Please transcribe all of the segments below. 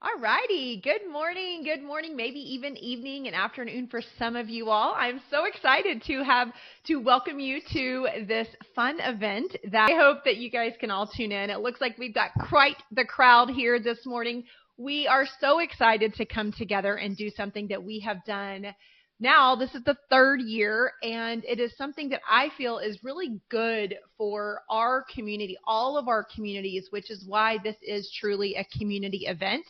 All righty. Good morning, maybe even evening and afternoon for some of you all. I'm so excited to welcome you to this fun event that I hope that you guys can all tune in. It looks like we've got quite the crowd here this morning. We are so excited to come together and do something that we have done. Now, this is the third year, and it is something that I feel is really good for our community, all of our communities, which is why this is truly a community event.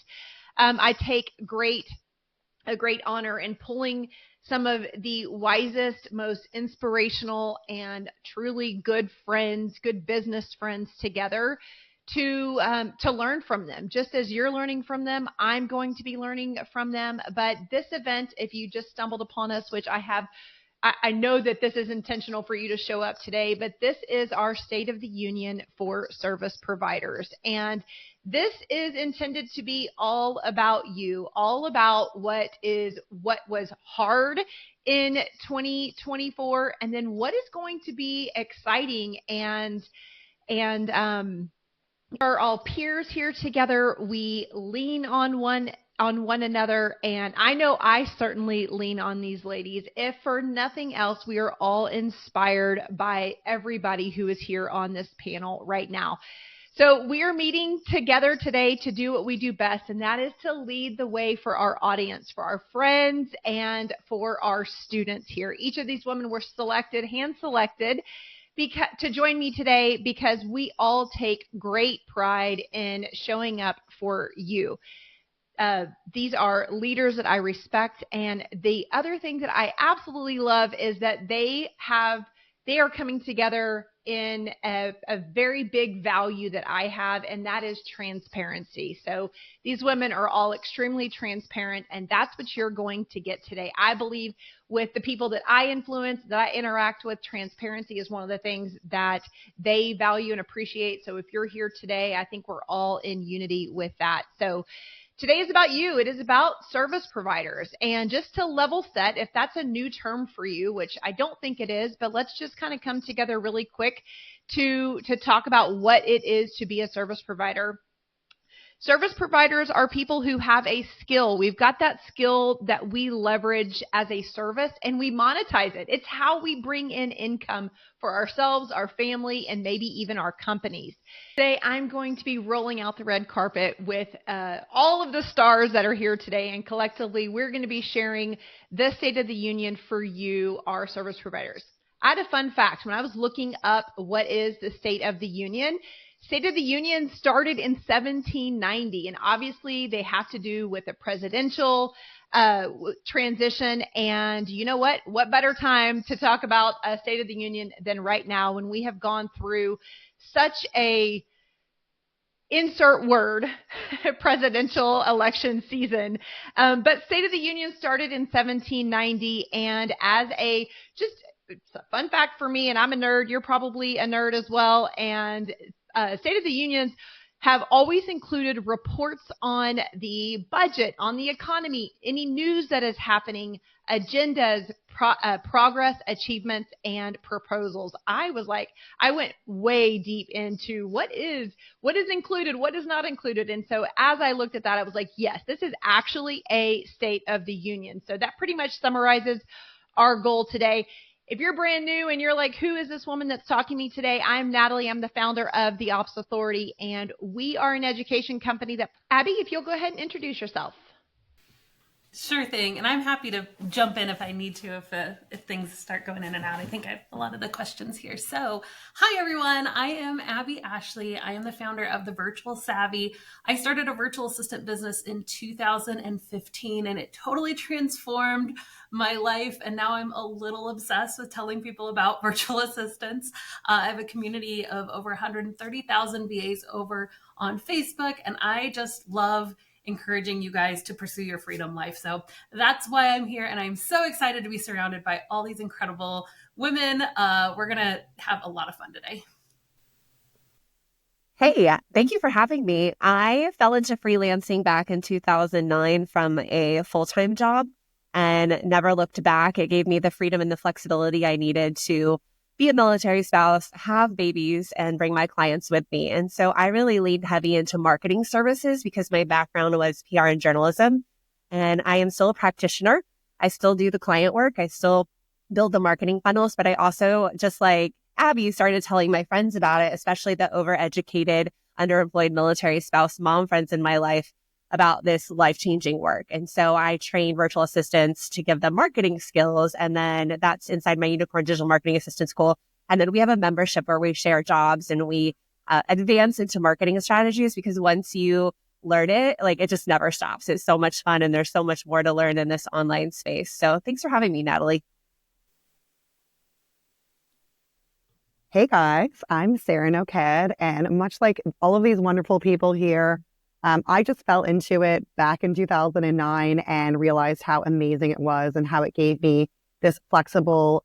I take a great honor in pulling some of the wisest, most inspirational, and truly good friends, good business friends together to learn from them. Just as you're learning from them, I'm going to be learning from them. But this event, if you just stumbled upon us, which I know that this is intentional for you to show up today, but this is our State of the Union for service providers. And this is intended to be all about you, all about what was hard in 2024, and then what is going to be exciting and are all peers here together. We lean on one another, and I know I certainly lean on these ladies. If for nothing else, we are all inspired by everybody who is here on this panel right now. So we are meeting together today to do what we do best, and that is to lead the way for our audience, for our friends, and for our students here. Each of these women were hand selected, to join me today because we all take great pride in showing up for you. These are leaders that I respect, and the other thing that I absolutely love is that they are coming together in a very big value that I have, and that is transparency. So these women are all extremely transparent, and that's what you're going to get today. I believe with the people that I influence, that I interact with, transparency is one of the things that they value and appreciate. So if you're here today, I think we're all in unity with that. So today is about you. It is about service providers. And just to level set, if that's a new term for you, which I don't think it is, but let's just kind of come together really quick to talk about what it is to be a service provider. Service providers are people who have a skill. We've got that skill that we leverage as a service, and we monetize it. It's how we bring in income for ourselves, our family, and maybe even our companies. Today, I'm going to be rolling out the red carpet with all of the stars that are here today, and collectively, we're going to be sharing the State of the Union for you, our service providers. I had a fun fact. When I was looking up what is the State of the Union, State of the Union started in 1790, and obviously they have to do with a presidential transition. And you know what? What better time to talk about a State of the Union than right now when we have gone through such a insert word presidential election season. But State of the Union started in 1790, and it's a fun fact for me, and I'm a nerd, you're probably a nerd as well, and State of the Unions have always included reports on the budget, on the economy, any news that is happening, agendas, progress, achievements, and proposals. I went way deep into what is included, what is not included. And so as I looked at that, I was like, yes, this is actually a State of the Union. So that pretty much summarizes our goal today. If you're brand new and you're like, who is this woman that's talking to me today? I'm Natalie. I'm the founder of the Ops Authority, and we are an education company Abby, if you'll go ahead and introduce yourself. Sure thing. And I'm happy to jump in if I need to, if things start going in and out. I think I have a lot of the questions here. So hi, everyone. I am Abby Ashley. I am the founder of the Virtual Savvy. I started a virtual assistant business in 2015, and it totally transformed my life. And now I'm a little obsessed with telling people about virtual assistants. I have a community of over 130,000 VAs over on Facebook, and I just love encouraging you guys to pursue your freedom life. So that's why I'm here. And I'm so excited to be surrounded by all these incredible women. We're going to have a lot of fun today. Hey, thank you for having me. I fell into freelancing back in 2009 from a full-time job and never looked back. It gave me the freedom and the flexibility I needed to be a military spouse, have babies, and bring my clients with me. And so I really leaned heavy into marketing services because my background was PR and journalism. And I am still a practitioner. I still do the client work. I still build the marketing funnels, but I also, just like Abby, started telling my friends about it, especially the overeducated, underemployed military spouse mom friends in my life about this life-changing work. And so I train virtual assistants to give them marketing skills. And then that's inside my Unicorn Digital Marketing Assistant School. And then we have a membership where we share jobs and we advance into marketing strategies, because once you learn it, like, it just never stops. It's so much fun and there's so much more to learn in this online space. So thanks for having me, Natalie. Hey guys, I'm Sarah Noked, and much like all of these wonderful people here, I just fell into it back in 2009 and realized how amazing it was and how it gave me this flexible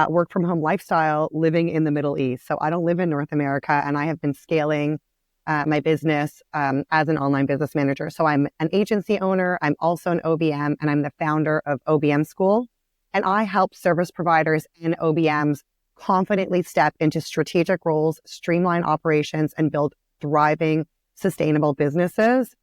work from home lifestyle living in the Middle East. So I don't live in North America, and I have been scaling my business as an online business manager. So I'm an agency owner, I'm also an OBM, and I'm the founder of OBM School. And I help service providers and OBMs confidently step into strategic roles, streamline operations, and build thriving, sustainable businesses.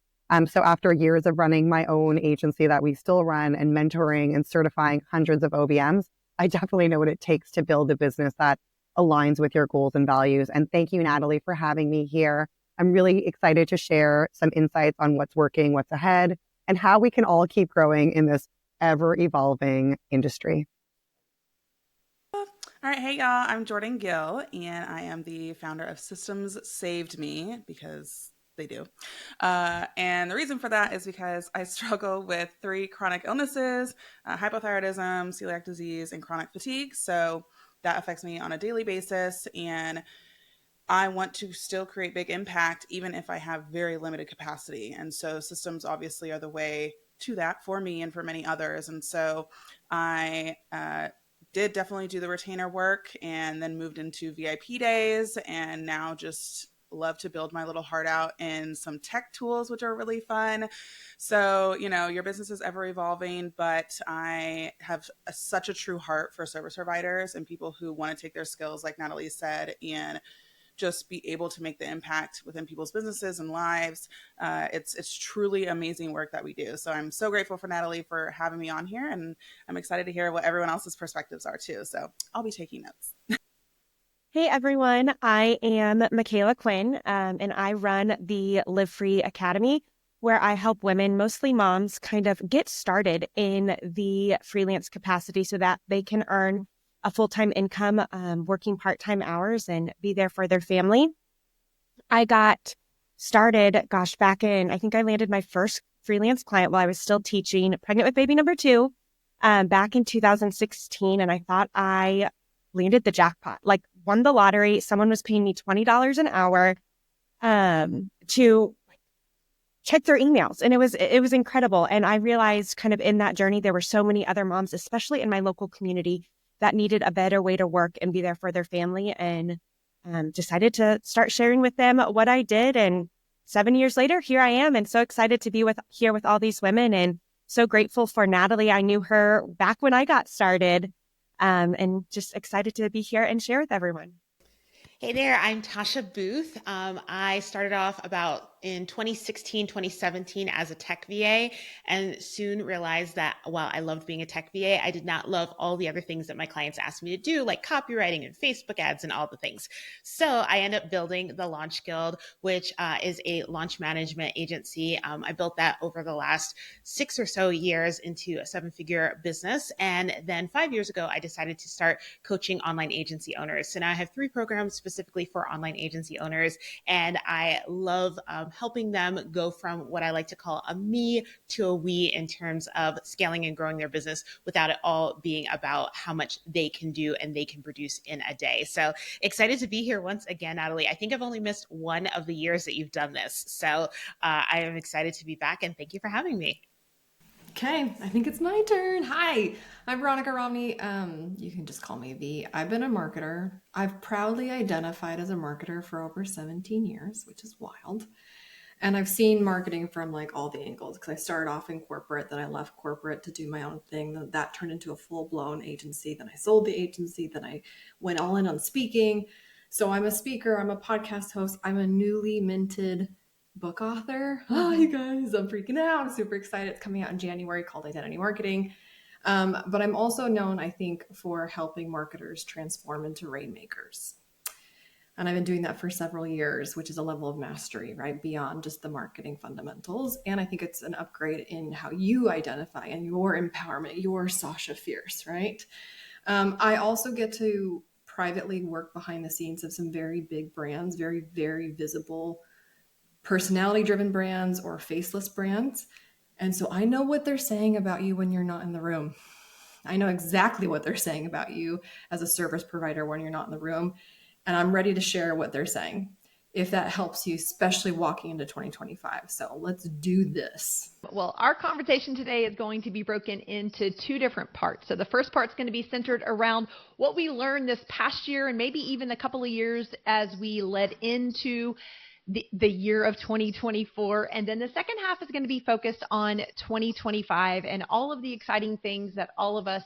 So after years of running my own agency that we still run and mentoring and certifying hundreds of OBMs, I definitely know what it takes to build a business that aligns with your goals and values. And thank you, Natalie, for having me here. I'm really excited to share some insights on what's working, what's ahead, and how we can all keep growing in this ever-evolving industry. All right, hey y'all, I'm Jordan Gill, and I am the founder of Systems Saved Me, because they do. And the reason for that is because I struggle with 3 chronic illnesses, hypothyroidism, celiac disease, and chronic fatigue. So that affects me on a daily basis, and I want to still create big impact, even if I have very limited capacity. And so systems obviously are the way to that for me and for many others. And so I did definitely do the retainer work and then moved into VIP days, and now just love to build my little heart out in some tech tools, which are really fun. So, your business is ever evolving, but I have such a true heart for service providers and people who want to take their skills, like Natalie said, and just be able to make the impact within people's businesses and lives. It's truly amazing work that we do. So I'm so grateful for Natalie for having me on here, and I'm excited to hear what everyone else's perspectives are too. So I'll be taking notes. Hey everyone, I am Michaela Quinn, and I run the Live Free Academy, where I help women, mostly moms, kind of get started in the freelance capacity so that they can earn a full-time income, working part-time hours, and be there for their family. I got started, back in, I think I landed my first freelance client while I was still teaching, pregnant with baby number 2, back in 2016. And I thought I landed the jackpot, like won the lottery. Someone was paying me $20 an hour to check their emails. And it was incredible. And I realized kind of in that journey, there were so many other moms, especially in my local community, that needed a better way to work and be there for their family, and decided to start sharing with them what I did. And 7 years later, here I am, and so excited to be here with all these women, and so grateful for Natalie. I knew her back when I got started, and just excited to be here and share with everyone. Hey there, I'm Tasha Booth. I started off about in 2016, 2017 as a tech VA, and soon realized that while I loved being a tech VA, I did not love all the other things that my clients asked me to do, like copywriting and Facebook ads and all the things. So I ended up building the Launch Guild, which is a launch management agency. I built that over the last 6 or so years into a 7-figure business. And then 5 years ago, I decided to start coaching online agency owners. So now I have 3 programs specifically for online agency owners, and I love helping them go from what I like to call a me to a we in terms of scaling and growing their business without it all being about how much they can do and they can produce in a day. So excited to be here once again, Natalie. I think I've only missed 1 of the years that you've done this. So I am excited to be back, and thank you for having me. Okay, I think it's my turn. Hi, I'm Veronica Romney. You can just call me V. I've been a marketer. I've proudly identified as a marketer for over 17 years, which is wild. And I've seen marketing from like all the angles, because I started off in corporate, then I left corporate to do my own thing. Then that turned into a full-blown agency. Then I sold the agency. Then I went all in on speaking. So I'm a speaker, I'm a podcast host, I'm a newly minted book author. Oh, you guys, I'm freaking out. I'm super excited. It's coming out in January, called Identity Marketing. But I'm also known, I think, for helping marketers transform into rainmakers. And I've been doing that for several years, which is a level of mastery, right? Beyond just the marketing fundamentals. And I think it's an upgrade in how you identify and your empowerment, your Sasha Fierce, right? I also get to privately work behind the scenes of some very big brands, very, very visible personality-driven brands or faceless brands. And so I know what they're saying about you when you're not in the room. I know exactly what they're saying about you as a service provider when you're not in the room. And I'm ready to share what they're saying, if that helps you, especially walking into 2025. So let's do this. Well, our conversation today is going to be broken into two different parts. So the first part's going to be centered around what we learned this past year and maybe even a couple of years as we led into the year of 2024. And then the second half is going to be focused on 2025 and all of the exciting things that all of us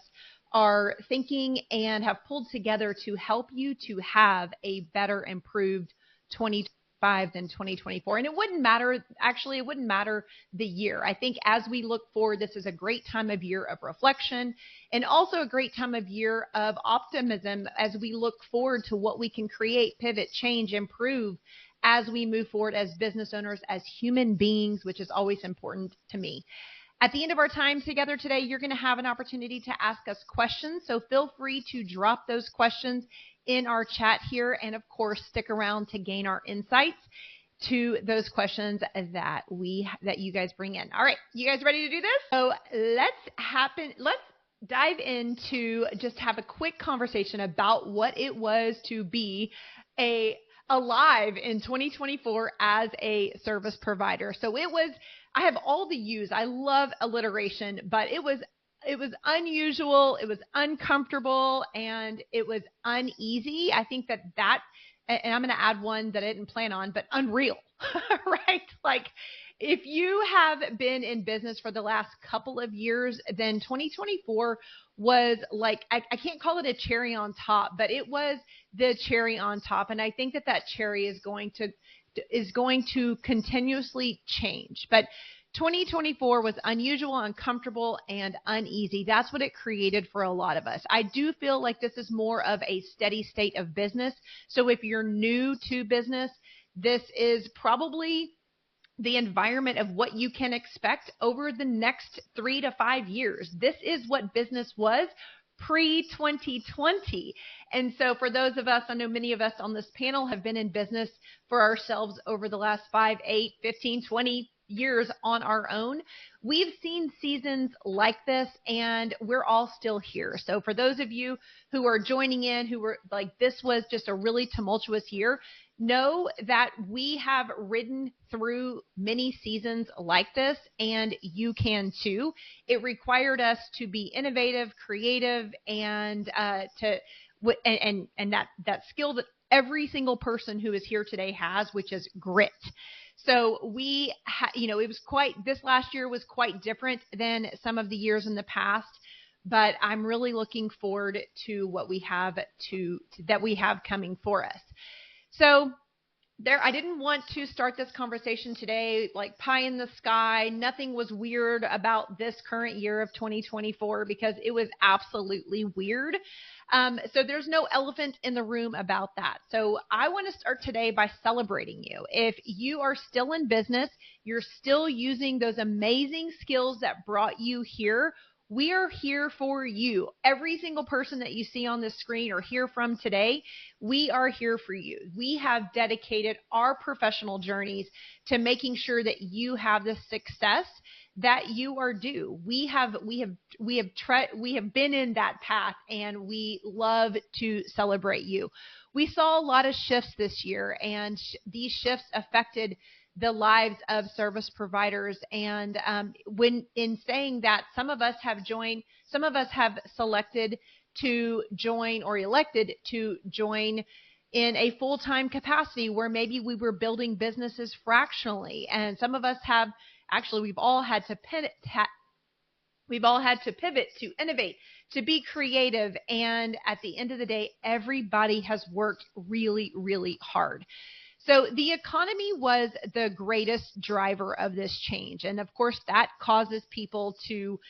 are thinking and have pulled together to help you to have a better, improved 2025 than 2024. And it wouldn't matter the year. I think as we look forward, this is a great time of year of reflection and also a great time of year of optimism as we look forward to what we can create, pivot, change, improve as we move forward as business owners, as human beings, which is always important to me. At the end of our time together today, you're going to have an opportunity to ask us questions. So feel free to drop those questions in our chat here. And of course, stick around to gain our insights to those questions that you guys bring in. All right, you guys ready to do this? So let's dive into just have a quick conversation about what it was to be alive in 2024 as a service provider. So I have all the U's. I love alliteration, but it was unusual, it was uncomfortable, and it was uneasy. I think that and I'm going to add one that I didn't plan on, but unreal, right? Like if you have been in business for the last couple of years, then 2024 was like, I can't call it a cherry on top, but it was the cherry on top. And I think that cherry is going to continuously change. But 2024 was unusual, uncomfortable, and uneasy. That's what it created for a lot of us. I do feel like this is more of a steady state of business. So if you're new to business, this is probably the environment of what you can expect over the next 3 to 5 years. This is what business was pre-2020. And so for those of us, I know many of us on this panel have been in business for ourselves over the last 5, 8, 15, 20 years on our own. We've seen seasons like this and we're all still here. So for those of you who are joining in, who were like, this was just a really tumultuous year, know that we have ridden through many seasons like this, and you can too. It required us to be innovative, creative, and that skill that every single person who is here today has, which is grit. So this last year was quite different than some of the years in the past, but I'm really looking forward to what we have that we have coming for us. So I didn't want to start this conversation today like pie in the sky. Nothing was weird about this current year of 2024 because it was absolutely weird. So there's no elephant in the room about that. So I want to start today by celebrating you. If you are still in business, you're still using those amazing skills that brought you here. We are here for you. Every single person that you see on this screen or hear from today, we are here for you. We have dedicated our professional journeys to making sure that you have the success that you are due. We have been in that path, and we love to celebrate you. We saw a lot of shifts this year, and these shifts affected the lives of service providers. And when in saying that, some of us have selected to join or elected to join in a full-time capacity where maybe we were building businesses fractionally. And some of us have, actually, we've all had to pivot, to innovate, to be creative. And at the end of the day, everybody has worked really, really hard. So the economy was the greatest driver of this change. And of course, that causes people to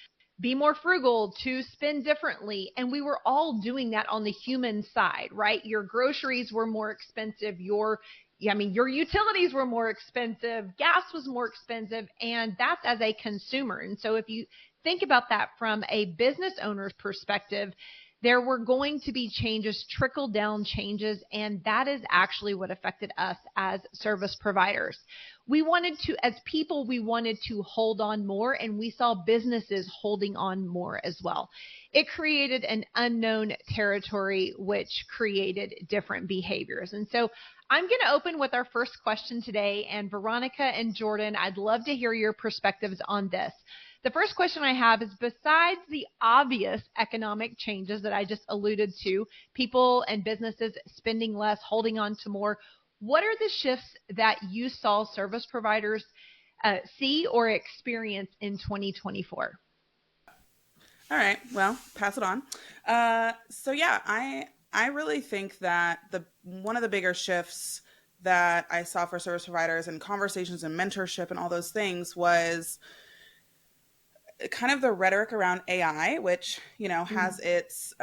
be more frugal, to spend differently. And we were all doing that on the human side, right? Your groceries were more expensive. Your utilities were more expensive. Gas was more expensive. And that's as a consumer. And so if you think about that from a business owner's perspective, there were going to be changes, trickle down changes, and that is actually what affected us as service providers. As people, we wanted to hold on more, and we saw businesses holding on more as well. It created an unknown territory, which created different behaviors. And so I'm going to open with our first question today, and Veronica and Jordan, I'd love to hear your perspectives on this. The first question I have is, besides the obvious economic changes that I just alluded to, people and businesses spending less, holding on to more, what are the shifts that you saw service providers see or experience in 2024? All right, well, pass it on. So yeah, I really think that one of the bigger shifts that I saw for service providers and conversations and mentorship and all those things was kind of the rhetoric around AI, which, has its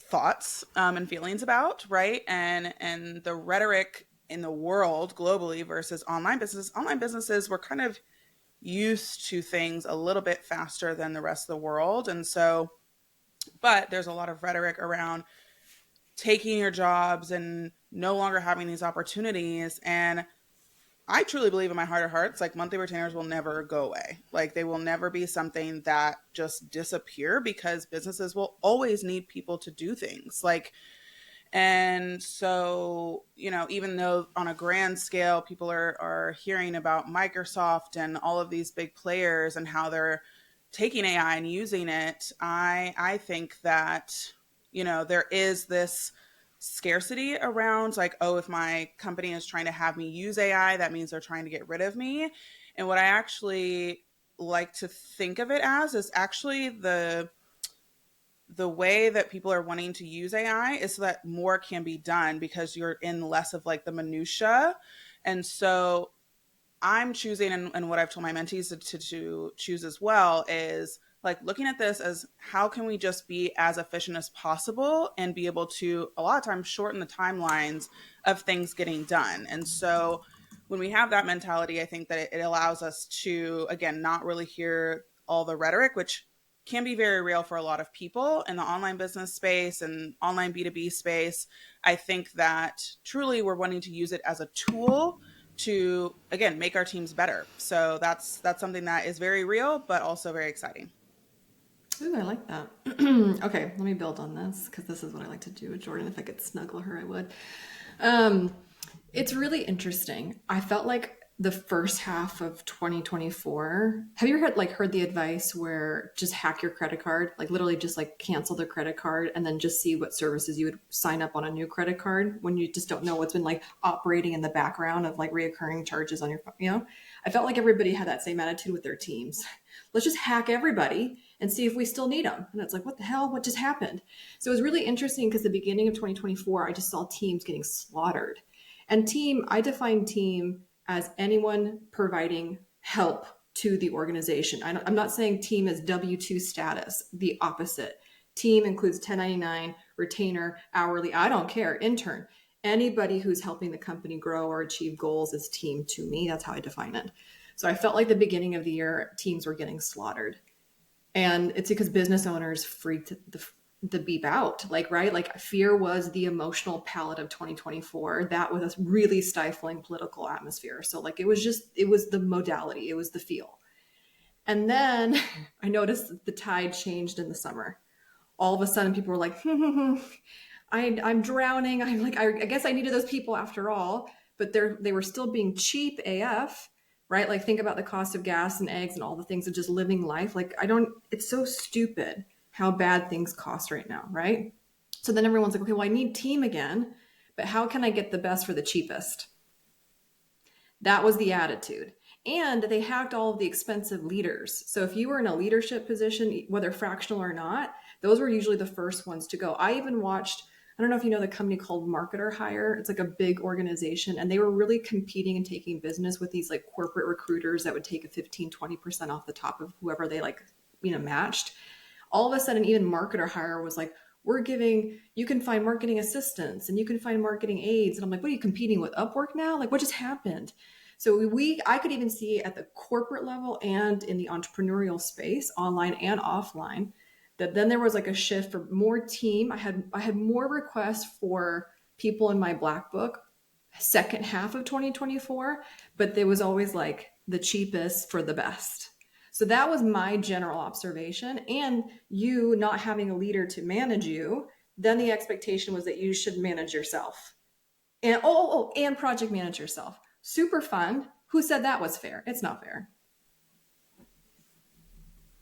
thoughts and feelings about, right? And the rhetoric in the world globally versus online business. Online businesses were kind of used to things a little bit faster than the rest of the world. And so, but there's a lot of rhetoric around taking your jobs and no longer having these opportunities. And I truly believe in my heart of hearts, like, monthly retainers will never go away. Like, they will never be something that just disappear, because businesses will always need people to do things. And so, even though on a grand scale, people are hearing about Microsoft and all of these big players and how they're taking AI and using it, I think that, there is this scarcity around, like, oh, if my company is trying to have me use AI, that means they're trying to get rid of me. And what I actually like to think of it as is actually the way that people are wanting to use AI is so that more can be done, because you're in less of like the minutia. And so I'm choosing, and what I've told my mentees to choose as well, is like looking at this as, how can we just be as efficient as possible and be able to a lot of times shorten the timelines of things getting done. And so when we have that mentality, I think that it allows us to, again, not really hear all the rhetoric, which can be very real for a lot of people in the online business space and online B2B space. I think that truly we're wanting to use it as a tool to, again, make our teams better. So that's something that is very real, but also very exciting. Ooh, I like that. Okay, let me build on this, because this is what I like to do with Jordan. If I could snuggle her, I would. It's really interesting. I felt like the first half of 2024, have you heard the advice where just hack your credit card, like literally just like cancel the credit card and then just see what services you would sign up on a new credit card, when you just don't know what's been like operating in the background of like reoccurring charges on your phone, I felt like everybody had that same attitude with their teams. Let's just hack everybody and see if we still need them. And it's like, what the hell? What just happened? So it was really interesting, because the beginning of 2024, I just saw teams getting slaughtered. And I define team as anyone providing help to the organization. I'm not saying team is W-2 status, the opposite. Team includes 1099, retainer, hourly, I don't care, intern. Anybody who's helping the company grow or achieve goals is team to me. That's how I define it. So I felt like the beginning of the year, teams were getting slaughtered. And it's because business owners freaked the beep out, right? Like, fear was the emotional palette of 2024. That was a really stifling political atmosphere. So like, it was the modality, it was the feel. And then I noticed that the tide changed in the summer. All of a sudden people were like, I'm drowning. I'm like, I guess I needed those people after all, but they were still being cheap AF, right? Like, think about the cost of gas and eggs and all the things of just living life. Like, it's so stupid how bad things cost right now, right? So then everyone's like, okay, well, I need team again, but how can I get the best for the cheapest? That was the attitude. And they hacked all of the expensive leaders. So if you were in a leadership position, whether fractional or not, those were usually the first ones to go. I even watched, I don't know if you know the company called Marketer Hire. It's like a big organization, and they were really competing and taking business with these like corporate recruiters that would take a 15, 20% off the top of whoever they matched. All of a sudden, even Marketer Hire was like, you can find marketing assistants and you can find marketing aides. And I'm like, what are you competing with Upwork now? Like, what just happened? So I could even see at the corporate level and in the entrepreneurial space, online and offline, that then there was like a shift for more team. I had more requests for people in my black book second half of 2024, but there was always like the cheapest for the best. So that was my general observation. And you not having a leader to manage you, then the expectation was that you should manage yourself. And and project manage yourself. Super fun. Who said that was fair? It's not fair.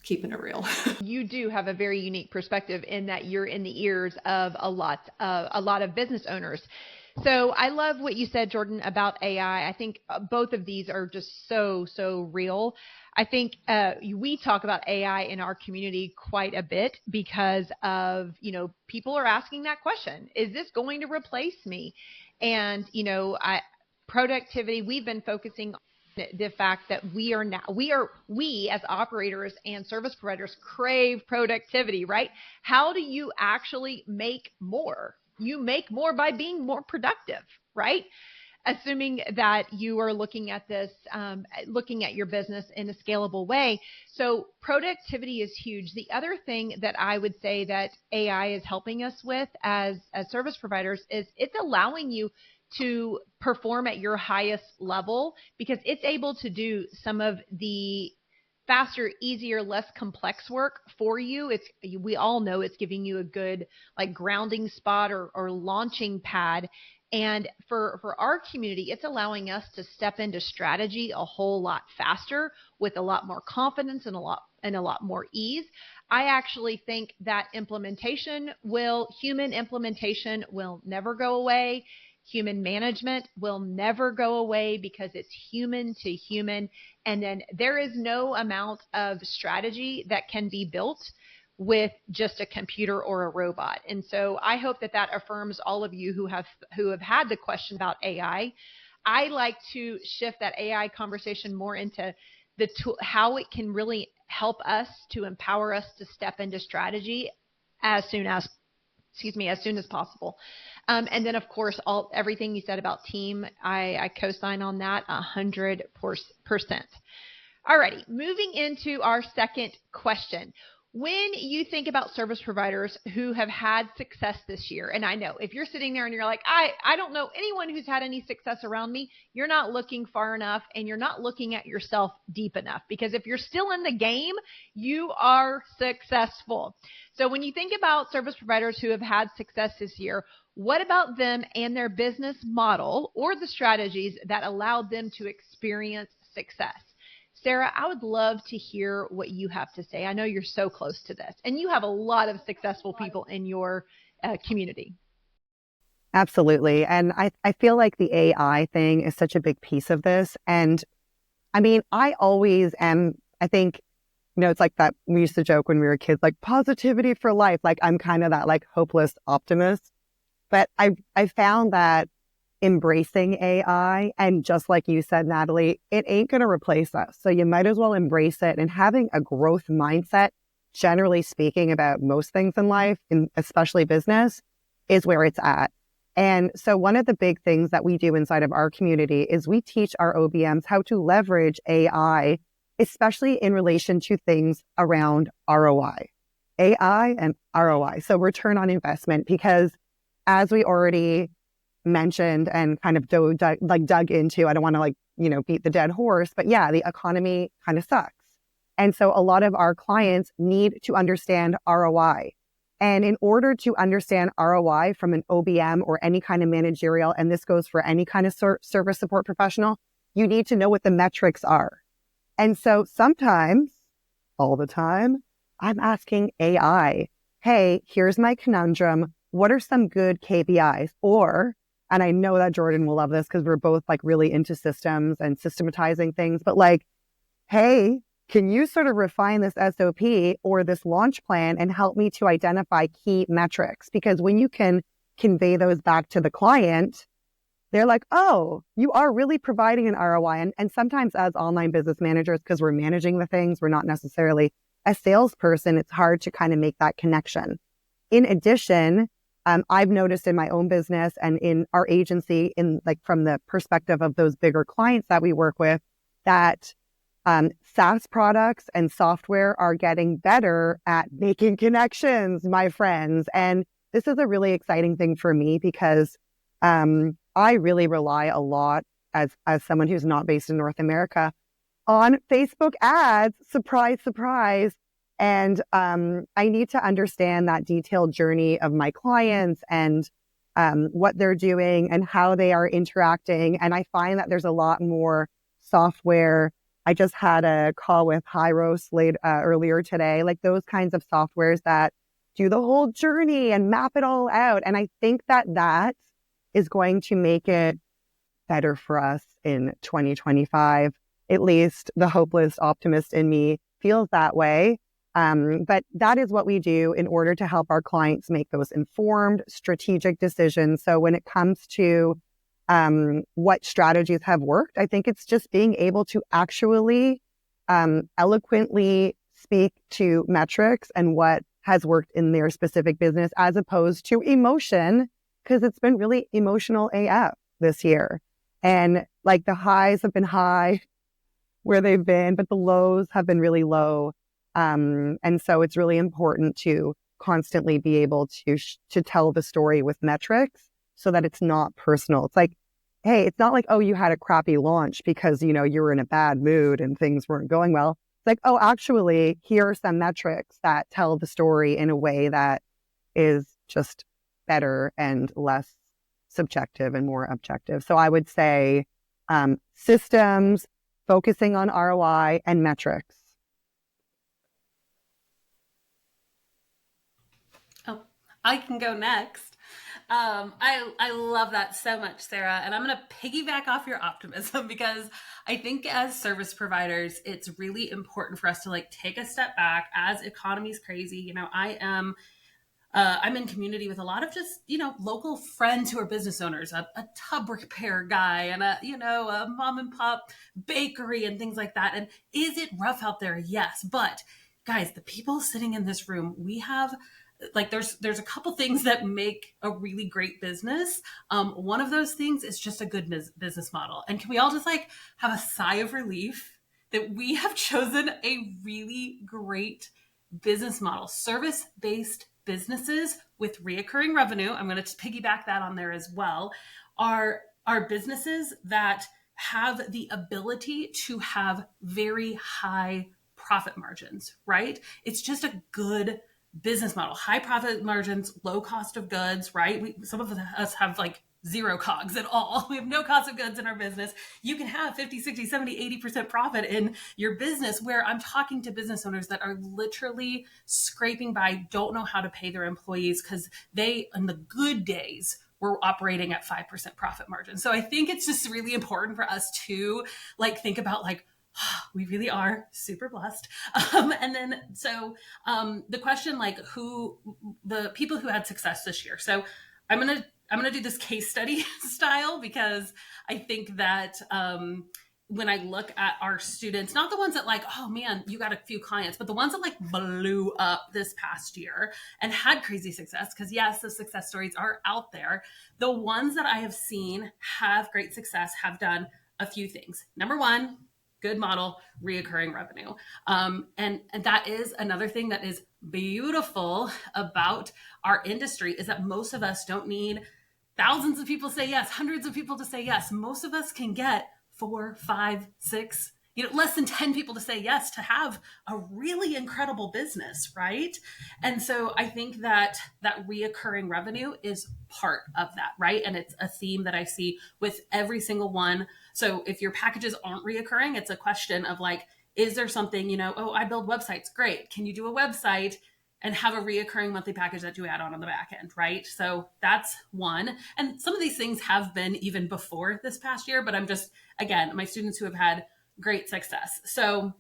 Keeping it real. You do have a very unique perspective in that you're in the ears of a lot of business owners. So I love what you said, Jordan, about AI. I think both of these are just so real. I think we talk about AI in our community quite a bit because of, people are asking that question. Is this going to replace me? And, productivity, we've been focusing on the fact that we as operators and service providers crave productivity, right? How do you actually make more? You make more by being more productive, right? Assuming that you are looking at this, looking at your business in a scalable way. So productivity is huge. The other thing that I would say that AI is helping us with as service providers is it's allowing you to perform at your highest level because it's able to do some of the faster, easier, less complex work for you. We all know it's giving you a good grounding spot or launching pad. And for our community, it's allowing us to step into strategy a whole lot faster with a lot more confidence and a lot more ease. I actually think that human implementation will never go away. Human management will never go away because it's human to human. And then there is no amount of strategy that can be built with just a computer or a robot. And so I hope that affirms all of you who have had the question about AI. I like to shift that AI conversation more into the tool, how it can really help us to empower us to step into strategy as soon as possible. And then, of course, everything you said about team, I co-sign on that 100%. Alrighty, moving into our second question. When you think about service providers who have had success this year, and I know if you're sitting there and you're like, I don't know anyone who's had any success around me, you're not looking far enough and you're not looking at yourself deep enough, because if you're still in the game, you are successful. So when you think about service providers who have had success this year, what about them and their business model or the strategies that allowed them to experience success? Sarah, I would love to hear what you have to say. I know you're so close to this, and you have a lot of successful people in your community. Absolutely. And I feel like the AI thing is such a big piece of this. And I mean, I always am, I think, it's like that we used to joke when we were kids, like positivity for life. Like I'm kind of that hopeless optimist. But I found that embracing AI, and just like you said, Natalie, it ain't going to replace us. So you might as well embrace it, and having a growth mindset, generally speaking, about most things in life, and especially business, is where it's at. And so one of the big things that we do inside of our community is we teach our OBMs how to leverage AI, especially in relation to things around ROI. AI and ROI, so return on investment, because as we already mentioned and kind of dug into, I don't want to beat the dead horse, but yeah, the economy kind of sucks. And so a lot of our clients need to understand ROI. And in order to understand ROI from an OBM or any kind of managerial, and this goes for any kind of service support professional, you need to know what the metrics are. And so sometimes, all the time, I'm asking AI, hey, here's my conundrum. what are some good KPIs? Or, and I know that Jordan will love this because we're both like really into systems and systematizing things, but like, hey, can you sort of refine this SOP or this launch plan and help me to identify key metrics? Because when you can convey those back to the client, they're like, oh, you are really providing an ROI. And sometimes as online business managers, because we're managing the things, we're not necessarily a salesperson, it's hard to kind of make that connection. In addition, I've noticed in my own business and in our agency, in like from the perspective of those bigger clients that we work with, that SaaS products and software are getting better at making connections, my friends. And this is a really exciting thing for me because I really rely a lot as someone who's not based in North America on Facebook ads. Surprise, surprise. And I need to understand that detailed journey of my clients and what they're doing and how they are interacting. And I find that there's a lot more software. I just had a call with Hyros earlier today, like those kinds of softwares that do the whole journey and map it all out. And I think that that is going to make it better for us in 2025. At least the hopeless optimist in me feels that way. But that is what we do in order to help our clients make those informed, strategic decisions. So when it comes to what strategies have worked, I think it's just being able to actually eloquently speak to metrics and what has worked in their specific business as opposed to emotion, because it's been really emotional AF this year. And like the highs have been high where they've been, but the lows have been really low. And so it's really important to constantly be able to tell the story with metrics so that it's not personal. It's like, hey, it's not like, oh, you had a crappy launch because, you were in a bad mood and things weren't going well. It's like, oh, actually, here are some metrics that tell the story in a way that is just better and less subjective and more objective. So I would say systems, focusing on ROI and metrics. I can go next. I love that so much, Sarah. And I'm going to piggyback off your optimism because I think as service providers, it's really important for us to like take a step back as economy's crazy. I'm in community with a lot of just, local friends who are business owners, a tub repair guy and a mom and pop bakery and things like that. And is it rough out there? Yes. But guys, the people sitting in this room, we have there's a couple things that make a really great business. One of those things is just a good business model. And can we all just have a sigh of relief that we have chosen a really great business model, service-based businesses with reoccurring revenue. I'm going to piggyback that on there as well. Are businesses that have the ability to have very high profit margins, right? It's just a good business model, high profit margins, low cost of goods, right? Some of us have zero COGS at all. We have no cost of goods in our business. You can have 50, 60, 70, 80% profit in your business, where I'm talking to business owners that are literally scraping by, don't know how to pay their employees because they, on the good days, were operating at 5% profit margin. So I think it's just really important for us to think about we really are super blessed. The question, who the people who had success this year. So I'm going to do this case study style because I think that when I look at our students, not the ones that oh man, you got a few clients, but the ones that blew up this past year and had crazy success, because yes, the success stories are out there. The ones that I have seen have great success have done a few things. Number one, good model, reoccurring revenue. And that is another thing that is beautiful about our industry, is that most of us don't need thousands of people to say yes, hundreds of people to say yes. Most of us can get 4, 5, 6, less than 10 people to say yes to have a really incredible business, right? And so I think that reoccurring revenue is part of that, right? And it's a theme that I see with every single one. So if your packages aren't reoccurring, it's a question of is there something, I build websites. Great. Can you do a website and have a reoccurring monthly package that you add on the back end, right? So that's one. And some of these things have been even before this past year, but I'm just, again, my students who have had great success. So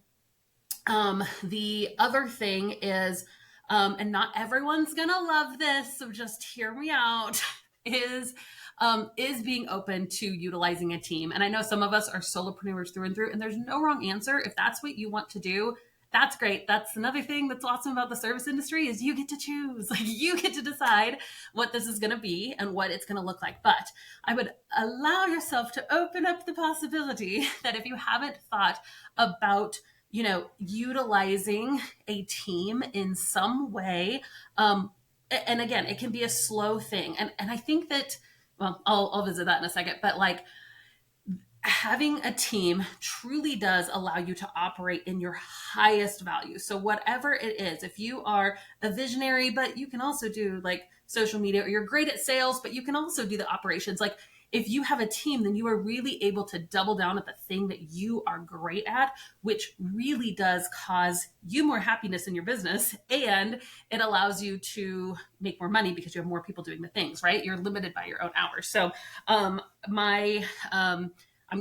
the other thing is, and not everyone's gonna love this, so just hear me out, is being open to utilizing a team. And I know some of us are solopreneurs through and through, and there's no wrong answer. If that's what you want to do, that's great. That's another thing that's awesome about the service industry is you get to choose. Like you get to decide what this is going to be and what it's going to look like. But I would allow yourself to open up the possibility that if you haven't thought about, you know, utilizing a team in some way, and again, it can be a slow thing. And I think that, well, I'll visit that in a second, but like having a team truly does allow you to operate in your highest value. So whatever it is, if you are a visionary, but you can also do like social media, or you're great at sales, but you can also do the operations. Like if you have a team, then you are really able to double down at the thing that you are great at, which really does cause you more happiness in your business. And it allows you to make more money because you have more people doing the things, right? You're limited by your own hours. So I'm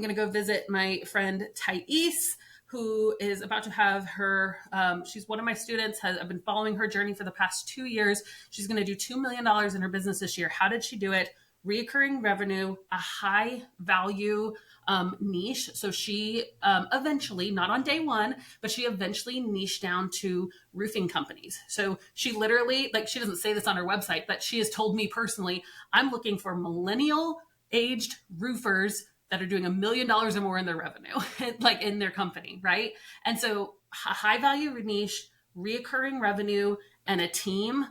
going to go visit my friend Thais, who is about to have her, she's one of my students. I've been following her journey for the past 2 years. She's going to do $2 million in her business this year. How did she do it? Reoccurring revenue, a high value niche. So she eventually, not on day one, but she eventually niched down to roofing companies. So she literally, like she doesn't say this on her website, but she has told me personally, I'm looking for millennial aged roofers that are doing $1 million or more in their revenue, like in their company, right? And so high value niche, reoccurring revenue, and a team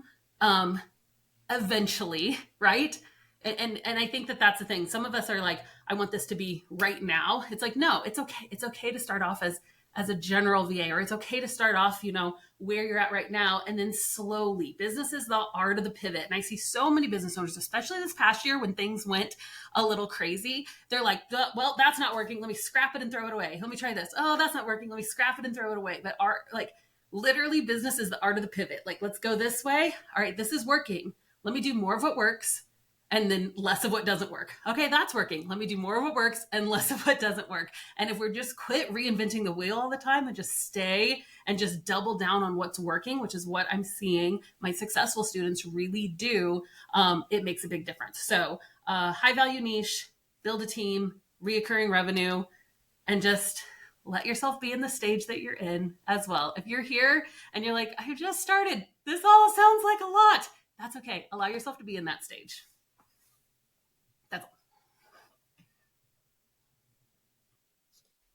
eventually, right? And I think that that's the thing. Some of us are like, I want this to be right now. It's like, no, it's okay. It's okay to start off as a general VA, or it's okay to start off, you know, where you're at right now. And then slowly, business is the art of the pivot. And I see so many business owners, especially this past year when things went a little crazy. They're like, well, that's not working. Let me scrap it and throw it away. Let me try this. Oh, that's not working. Let me scrap it and throw it away. But literally business is the art of the pivot. Like, let's go this way. All right, this is working. Let me do more of what works and then less of what doesn't work. Okay, that's working. Let me do more of what works and less of what doesn't work. And if we're just quit reinventing the wheel all the time and just stay and just double down on what's working, which is what I'm seeing my successful students really do, it makes a big difference. So high value niche, build a team, reoccurring revenue, and just let yourself be in the stage that you're in as well. If you're here and you're like, I just started, this all sounds like a lot. That's okay. Allow yourself to be in that stage. That's all.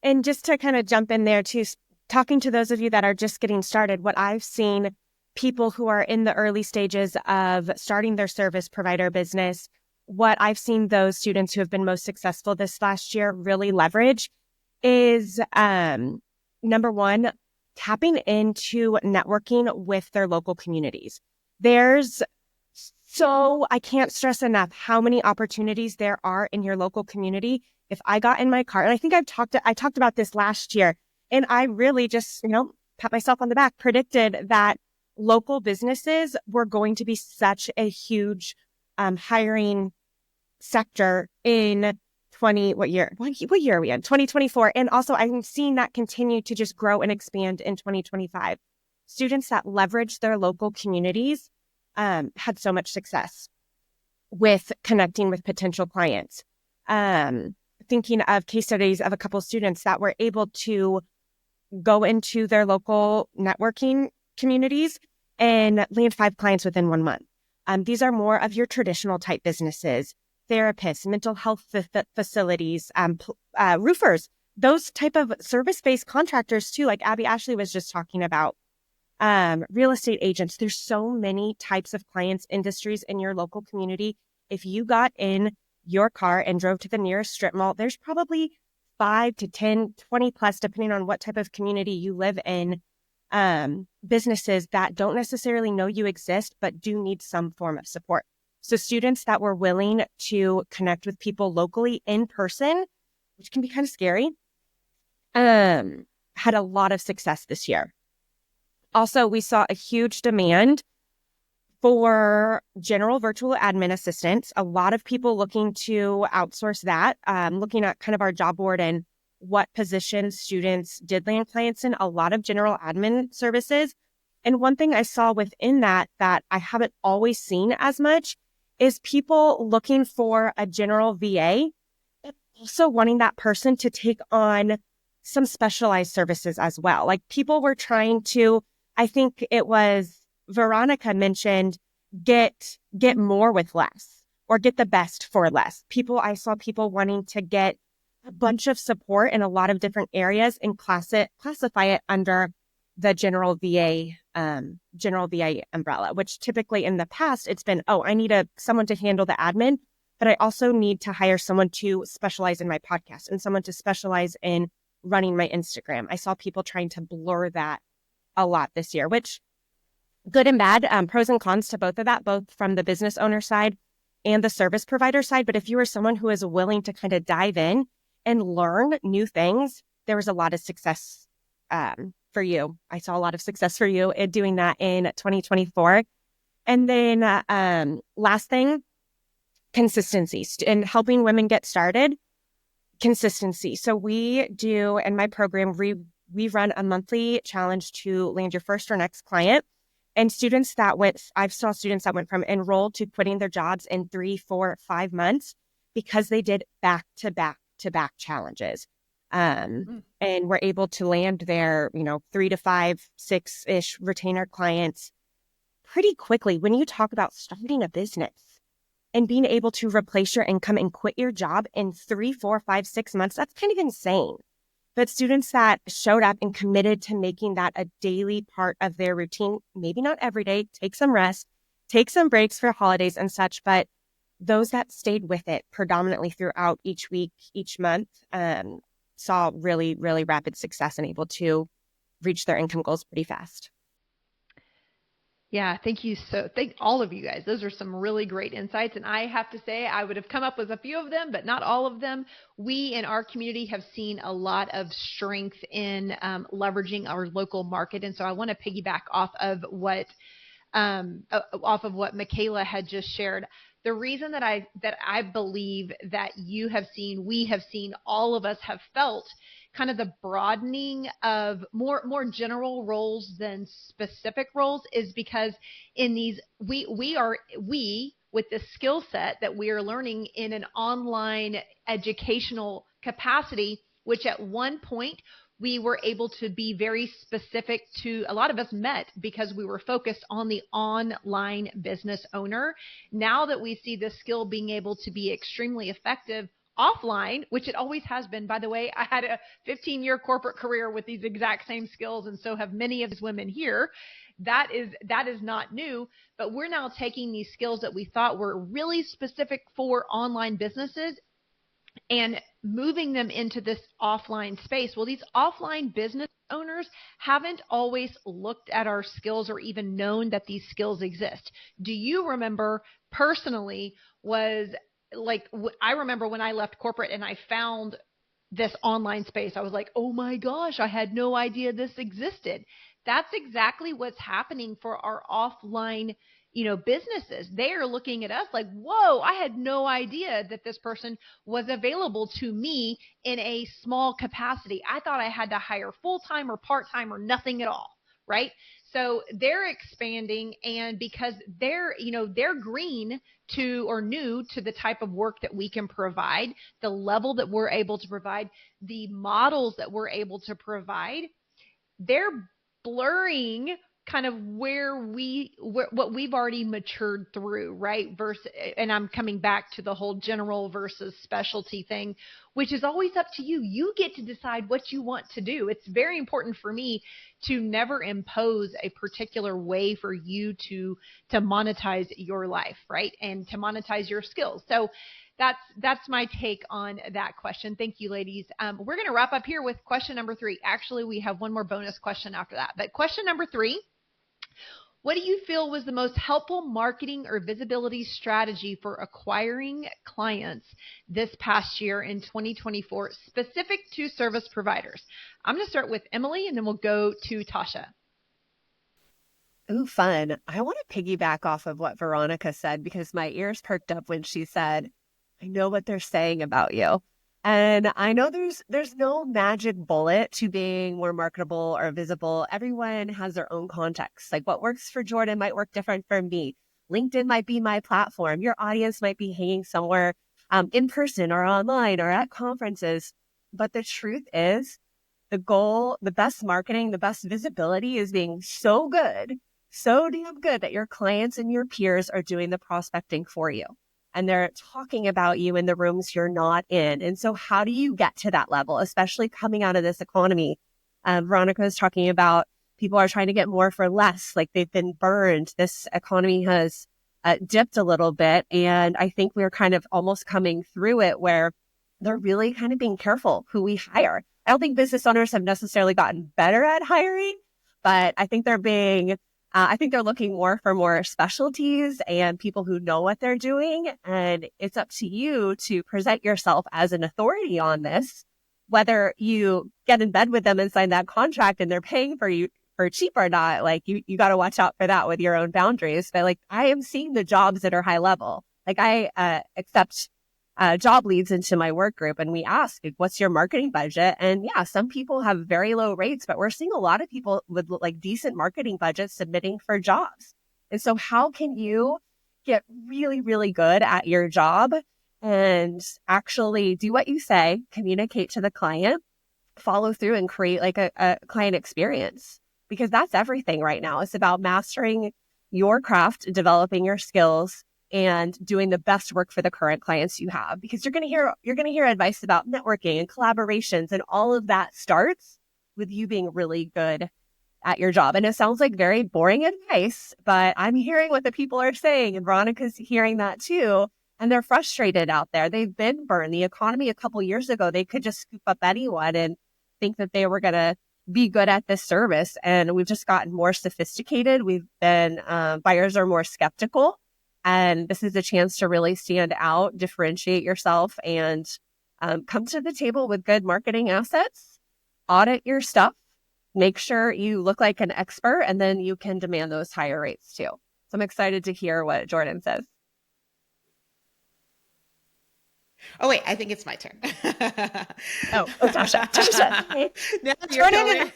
And just to kind of jump in there too, talking to those of you that are just getting started, what I've seen people who are in the early stages of starting their service provider business, what I've seen those students who have been most successful this last year really leverage is number one, tapping into networking with their local communities. I can't stress enough how many opportunities there are in your local community. If I got in my car, and I think I talked about this last year, and I really just, pat myself on the back, predicted that local businesses were going to be such a huge hiring sector in what year are we in? 2024. And also I'm seeing that continue to just grow and expand in 2025. Students that leverage their local communities had so much success with connecting with potential clients. Thinking of case studies of a couple students that were able to go into their local networking communities and land 5 clients within 1 month. These are more of your traditional type businesses, therapists, mental health facilities, roofers, those type of service-based contractors too, like Abby Ashley was just talking about. Real estate agents. There's so many types of clients, industries in your local community. If you got in your car and drove to the nearest strip mall, there's probably 5 to 10, 20 plus, depending on what type of community you live in, businesses that don't necessarily know you exist, but do need some form of support. So students that were willing to connect with people locally in person, which can be kind of scary, had a lot of success this year. Also, we saw a huge demand for general virtual admin assistants. A lot of people looking to outsource that, looking at kind of our job board and what positions students did land clients in, a lot of general admin services. And one thing I saw within that I haven't always seen as much is people looking for a general VA, but also wanting that person to take on some specialized services as well. Like people were trying to, I think it was Veronica mentioned, get more with less or get the best for less. I saw people wanting to get a bunch of support in a lot of different areas and classify it under the general VA umbrella, which typically in the past it's been, I need someone to handle the admin, but I also need to hire someone to specialize in my podcast and someone to specialize in running my Instagram. I saw people trying to blur that a lot this year, which good and bad, pros and cons to both of that, both from the business owner side and the service provider side. But if you are someone who is willing to kind of dive in and learn new things, there was a lot of success for you. I saw a lot of success for you in doing that in 2024. And then last thing, consistency and helping women get started. Consistency. So we do, in my program, we run a monthly challenge to land your first or next client. And I saw students that went from enrolled to quitting their jobs in 3, 4, 5 months because they did back-to-back challenges. And were able to land their, 3 to 5, 6-ish retainer clients pretty quickly. When you talk about starting a business and being able to replace your income and quit your job in 3, 4, 5, 6 months, that's kind of insane. But students that showed up and committed to making that a daily part of their routine, maybe not every day, take some rest, take some breaks for holidays and such, but those that stayed with it predominantly throughout each week, each month, saw really, really rapid success and able to reach their income goals pretty fast. Yeah, thank you. Thank all of you guys. Those are some really great insights. And I have to say, I would have come up with a few of them, but not all of them. We in our community have seen a lot of strength in leveraging our local market. And so I want to piggyback off of what Michaela had just shared. The reason that I believe that we have seen, all of us have felt kind of the broadening of more general roles than specific roles is because in these, we with the skill set that we are learning in an online educational capacity, which at one point we were able to be very specific to, a lot of us met because we were focused on the online business owner. Now that we see the skill being able to be extremely effective offline, which it always has been, by the way, I had a 15-year corporate career with these exact same skills, and so have many of these women here. That is not new, but we're now taking these skills that we thought were really specific for online businesses and moving them into this offline space. Well, these offline business owners haven't always looked at our skills or even known that these skills exist. Do you remember personally I remember when I left corporate and I found this online space, I was like, oh my gosh, I had no idea this existed. That's exactly what's happening for our offline businesses. They are looking at us like, whoa, I had no idea that this person was available to me in a small capacity. I thought I had to hire full-time or part-time or nothing at all, right? So they're expanding, and because they're green to or new to the type of work that we can provide, the level that we're able to provide, the models that we're able to provide, they're blurring kind of what we've already matured through, right? And I'm coming back to the whole general versus specialty thing, which is always up to you. You get to decide what you want to do. It's very important for me to never impose a particular way for you to monetize your life, right? And to monetize your skills. So that's my take on that question. Thank you, ladies. We're going to wrap up here with question number 3. Actually, we have one more bonus question after that. But question number 3, what do you feel was the most helpful marketing or visibility strategy for acquiring clients this past year in 2024, specific to service providers? I'm going to start with Emily, and then we'll go to Tasha. Ooh, fun. I want to piggyback off of what Veronica said because my ears perked up when she said, I know what they're saying about you. And I know there's no magic bullet to being more marketable or visible. Everyone has their own context. Like what works for Jordan might work different for me. LinkedIn might be my platform. Your audience might be hanging somewhere in person or online or at conferences. But the truth is, the goal, the best marketing, the best visibility is being so good, so damn good that your clients and your peers are doing the prospecting for you. And they're talking about you in the rooms you're not in. And so how do you get to that level, especially coming out of this economy? Veronica was talking about people are trying to get more for less, like they've been burned. This economy has dipped a little bit. And I think we're kind of almost coming through it where they're really kind of being careful who we hire. I don't think business owners have necessarily gotten better at hiring, but I think they're looking more for more specialties and people who know what they're doing. And it's up to you to present yourself as an authority on this, whether you get in bed with them and sign that contract and they're paying for you for cheap or not. Like you got to watch out for that with your own boundaries. But like I am seeing the jobs that are high level. Like I accept job leads into my work group and we ask, like, what's your marketing budget? And yeah, some people have very low rates, but we're seeing a lot of people with like decent marketing budgets submitting for jobs. And so how can you get really, really good at your job and actually do what you say, communicate to the client, follow through and create like a client experience? Because that's everything right now. It's about mastering your craft, developing your skills, and doing the best work for the current clients you have, because you're going to hear advice about networking and collaborations, and all of that starts with you being really good at your job. And it sounds like very boring advice, but I'm hearing what the people are saying, and Veronica's hearing that too. And they're frustrated out there. They've been burned. The economy a couple years ago, they could just scoop up anyone and think that they were going to be good at this service. And we've just gotten more sophisticated. Buyers are more skeptical. And this is a chance to really stand out, differentiate yourself, and come to the table with good marketing assets, audit your stuff, make sure you look like an expert, and then you can demand those higher rates too. So I'm excited to hear what Jordan says. Oh, wait, I think it's my turn. Tasha. No, you're totally,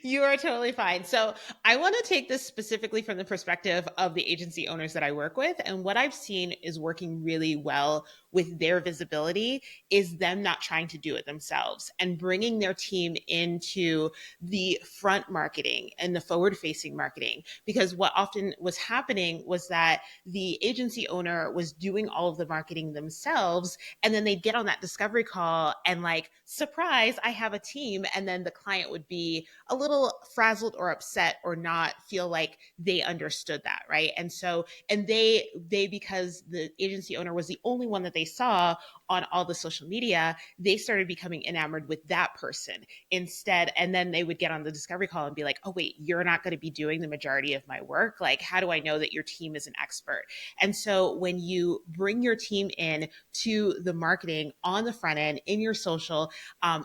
you are totally fine. So I want to take this specifically from the perspective of the agency owners that I work with. And what I've seen is working really well with their visibility is them not trying to do it themselves and bringing their team into the front marketing and the forward facing marketing. Because what often was happening was that the agency owner was doing all of the marketing themselves. And then they'd get on that discovery call and like, surprise, I have a team. And then the client would be a little frazzled or upset or not feel like they understood that. Right. And so, and they, because the agency owner was the only one that they saw on all the social media, they started becoming enamored with that person instead. And then they would get on the discovery call and be like, oh, wait, you're not going to be doing the majority of my work. Like, how do I know that your team is an expert? And so when you bring your team in to the marketing on the front end in your social,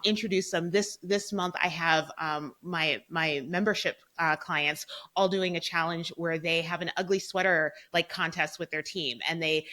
introduce them. This month, I have my membership clients all doing a challenge where they have an ugly sweater like contest with their team, and they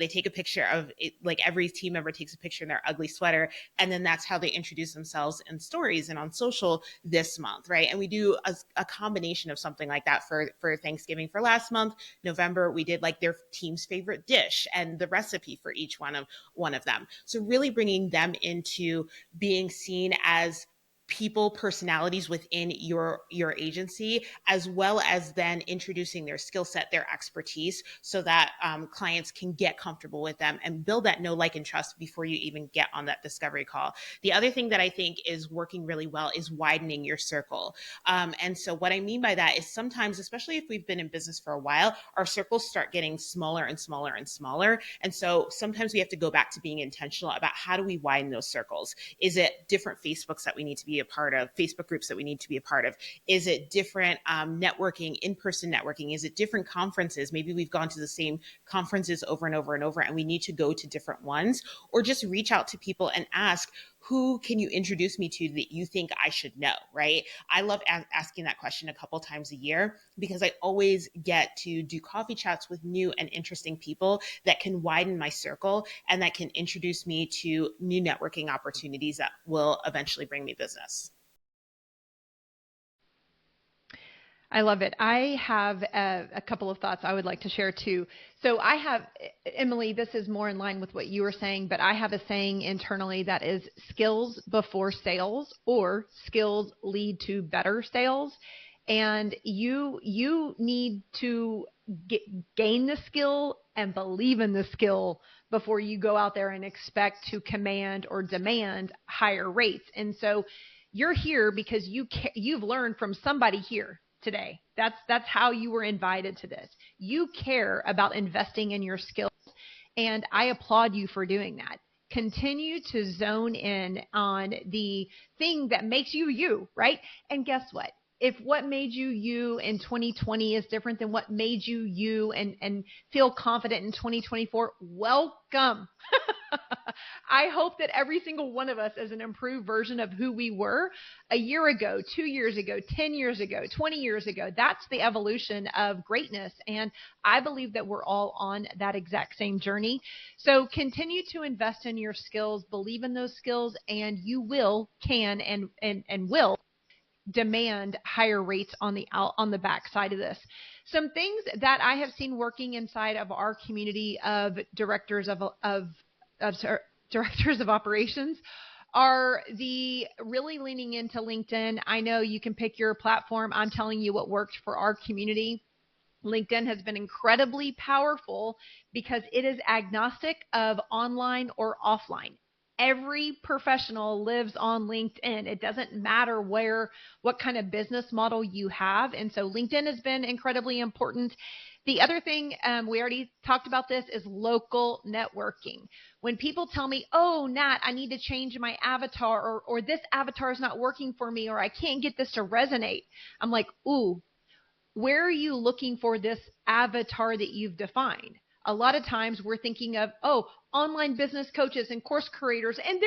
take a picture of it, like every team member takes a picture in their ugly sweater, and then that's how they introduce themselves in stories and on social this month, right? And we do a combination of something like that for Thanksgiving. For last month, November, we did like their team's favorite dish and the recipe for each one of them. So really bringing them into being seen as people, personalities within your agency, as well as then introducing their skill set, their expertise, so that clients can get comfortable with them and build that know, like, and trust before you even get on that discovery call. The other thing that I think is working really well is widening your circle. And so what I mean by that is sometimes, especially if we've been in business for a while, our circles start getting smaller and smaller and smaller. And so sometimes we have to go back to being intentional about how do we widen those circles? Is it different Facebooks that we need to be a part of, Facebook groups that we need to be a part of? Is it different networking, in-person networking? Is it different conferences? Maybe we've gone to the same conferences over and over and over, and we need to go to different ones, or just reach out to people and ask, who can you introduce me to that you think I should know, right? I love asking that question a couple times a year because I always get to do coffee chats with new and interesting people that can widen my circle and that can introduce me to new networking opportunities that will eventually bring me business. I love it. I have a couple of thoughts I would like to share too. So I have, Emily, this is more in line with what you were saying, but I have a saying internally that is skills before sales, or skills lead to better sales. And you need to gain the skill and believe in the skill before you go out there and expect to command or demand higher rates. And so you're here because you've learned from somebody here today. That's how you were invited to this. You care about investing in your skills, and I applaud you for doing that. Continue to zone in on the thing that makes you you, right? And guess what? If what made you you in 2020 is different than what made you you and feel confident in 2024, welcome. I hope that every single one of us is an improved version of who we were a year ago, 2 years ago, 10 years ago, 20 years ago. That's the evolution of greatness. And I believe that we're all on that exact same journey. So continue to invest in your skills, believe in those skills, and you will, can, and will demand higher rates on the back side of this. Some things that I have seen working inside of our community of directors of directors of operations are the really leaning into LinkedIn. I know you can pick your platform. I'm telling you what worked for our community. LinkedIn has been incredibly powerful because it is agnostic of online or offline. Every professional lives on LinkedIn. It doesn't matter what kind of business model you have. And so LinkedIn has been incredibly important. The other thing, we already talked about this, is local networking. When people tell me, oh, Nat, I need to change my avatar, or this avatar is not working for me, or I can't get this to resonate, I'm like, ooh, where are you looking for this avatar that you've defined? A lot of times we're thinking of, online business coaches and course creators, and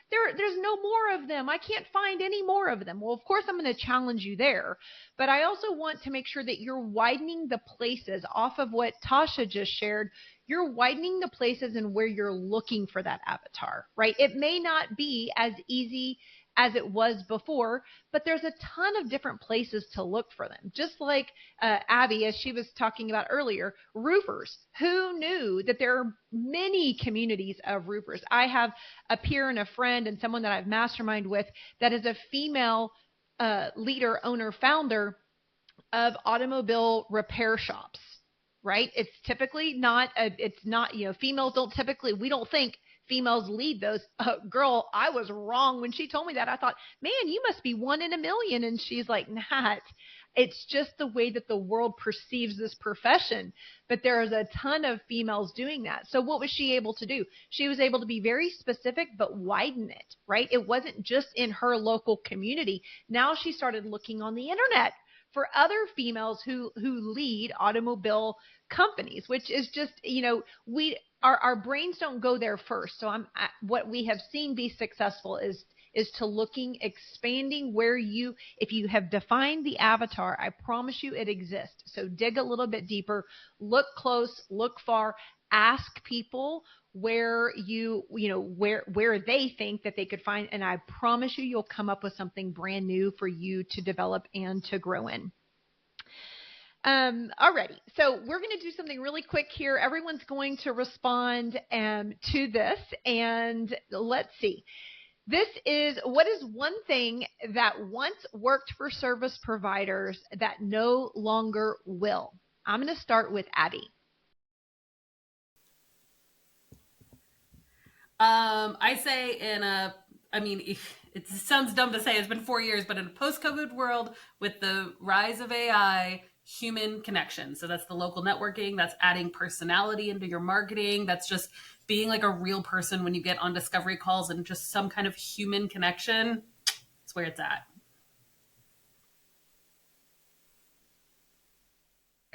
there's no more of them. I can't find any more of them. Well, of course, I'm going to challenge you there. But I also want to make sure that you're widening the places off of what Tasha just shared. You're widening the places and where you're looking for that avatar, right? It may not be as easy as it was before, but there's a ton of different places to look for them. Just like Abby, as she was talking about earlier, roofers. Who knew that there are many communities of roofers? I have a peer and a friend and someone that I've masterminded with that is a female leader, owner, founder of automobile repair shops, right? It's typically not, females don't typically, we don't think females lead those. Girl, I was wrong when she told me that. I thought, man, you must be 1 in a million. And she's like, not. It's just the way that the world perceives this profession. But there is a ton of females doing that. So what was she able to do? She was able to be very specific, but widen it, right? It wasn't just in her local community. Now she started looking on the internet for other females who lead automobile companies, which is just, our brains don't go there first. So what we have seen be successful is to expanding where if you have defined the avatar, I promise you it exists. So dig a little bit deeper, look close, look far, ask people where where they think that they could find, and I promise you'll come up with something brand new for you to develop and to grow in. Alrighty, so we're going to do something really quick here. Everyone's going to respond to this, and let's see. This is, what is one thing that once worked for service providers that no longer will? I'm going to start with Abby. I say it sounds dumb to say, it's been 4 years, but in a post-COVID world with the rise of AI, human connection. So that's the local networking, that's adding personality into your marketing, that's just being like a real person when you get on discovery calls, and just some kind of human connection. That's where it's at.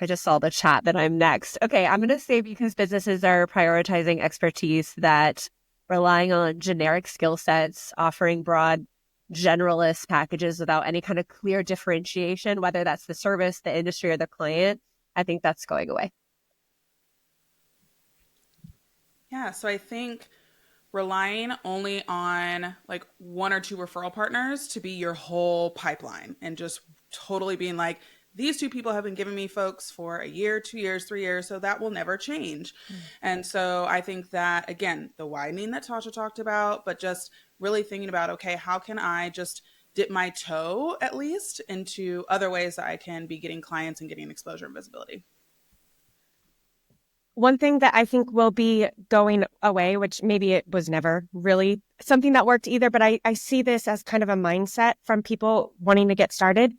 I just saw the chat that I'm next. Okay, I'm going to say, because businesses are prioritizing expertise that relying on generic skill sets, offering broad generalist packages without any kind of clear differentiation, whether that's the service, the industry, or the client, I think that's going away. Yeah, so I think relying only on like one or two referral partners to be your whole pipeline and just totally being like, these two people have been giving me folks for a year, 2 years, 3 years, so that will never change. And so I think that, again, the widening that Tasha talked about, but just really thinking about, okay, how can I just dip my toe at least into other ways that I can be getting clients and getting exposure and visibility. One thing that I think will be going away, which maybe it was never really something that worked either, but I see this as kind of a mindset from people wanting to get started,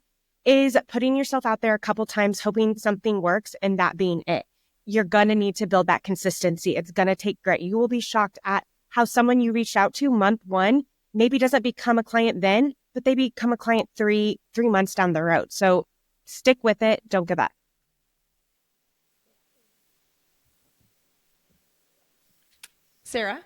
is putting yourself out there a couple times, hoping something works and that being it. You're going to need to build that consistency. It's going to take grit. You will be shocked at how someone you reached out to month one maybe doesn't become a client then, but they become a client three months down the road. So stick with it. Don't give up. Sarah?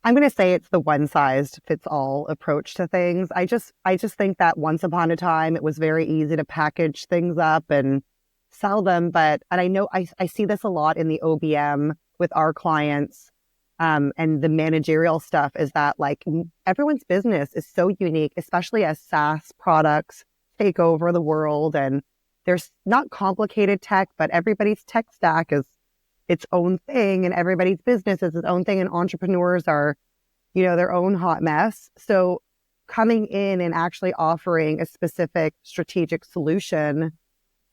I'm going to say it's the one size fits all approach to things. I just think that once upon a time, it was very easy to package things up and sell them. And I know I see this a lot in the OBM with our clients, and the managerial stuff is that like everyone's business is so unique, especially as SaaS products take over the world. And there's not complicated tech, but everybody's tech stack is its own thing, and everybody's business is its own thing, and entrepreneurs are, their own hot mess. So coming in and actually offering a specific strategic solution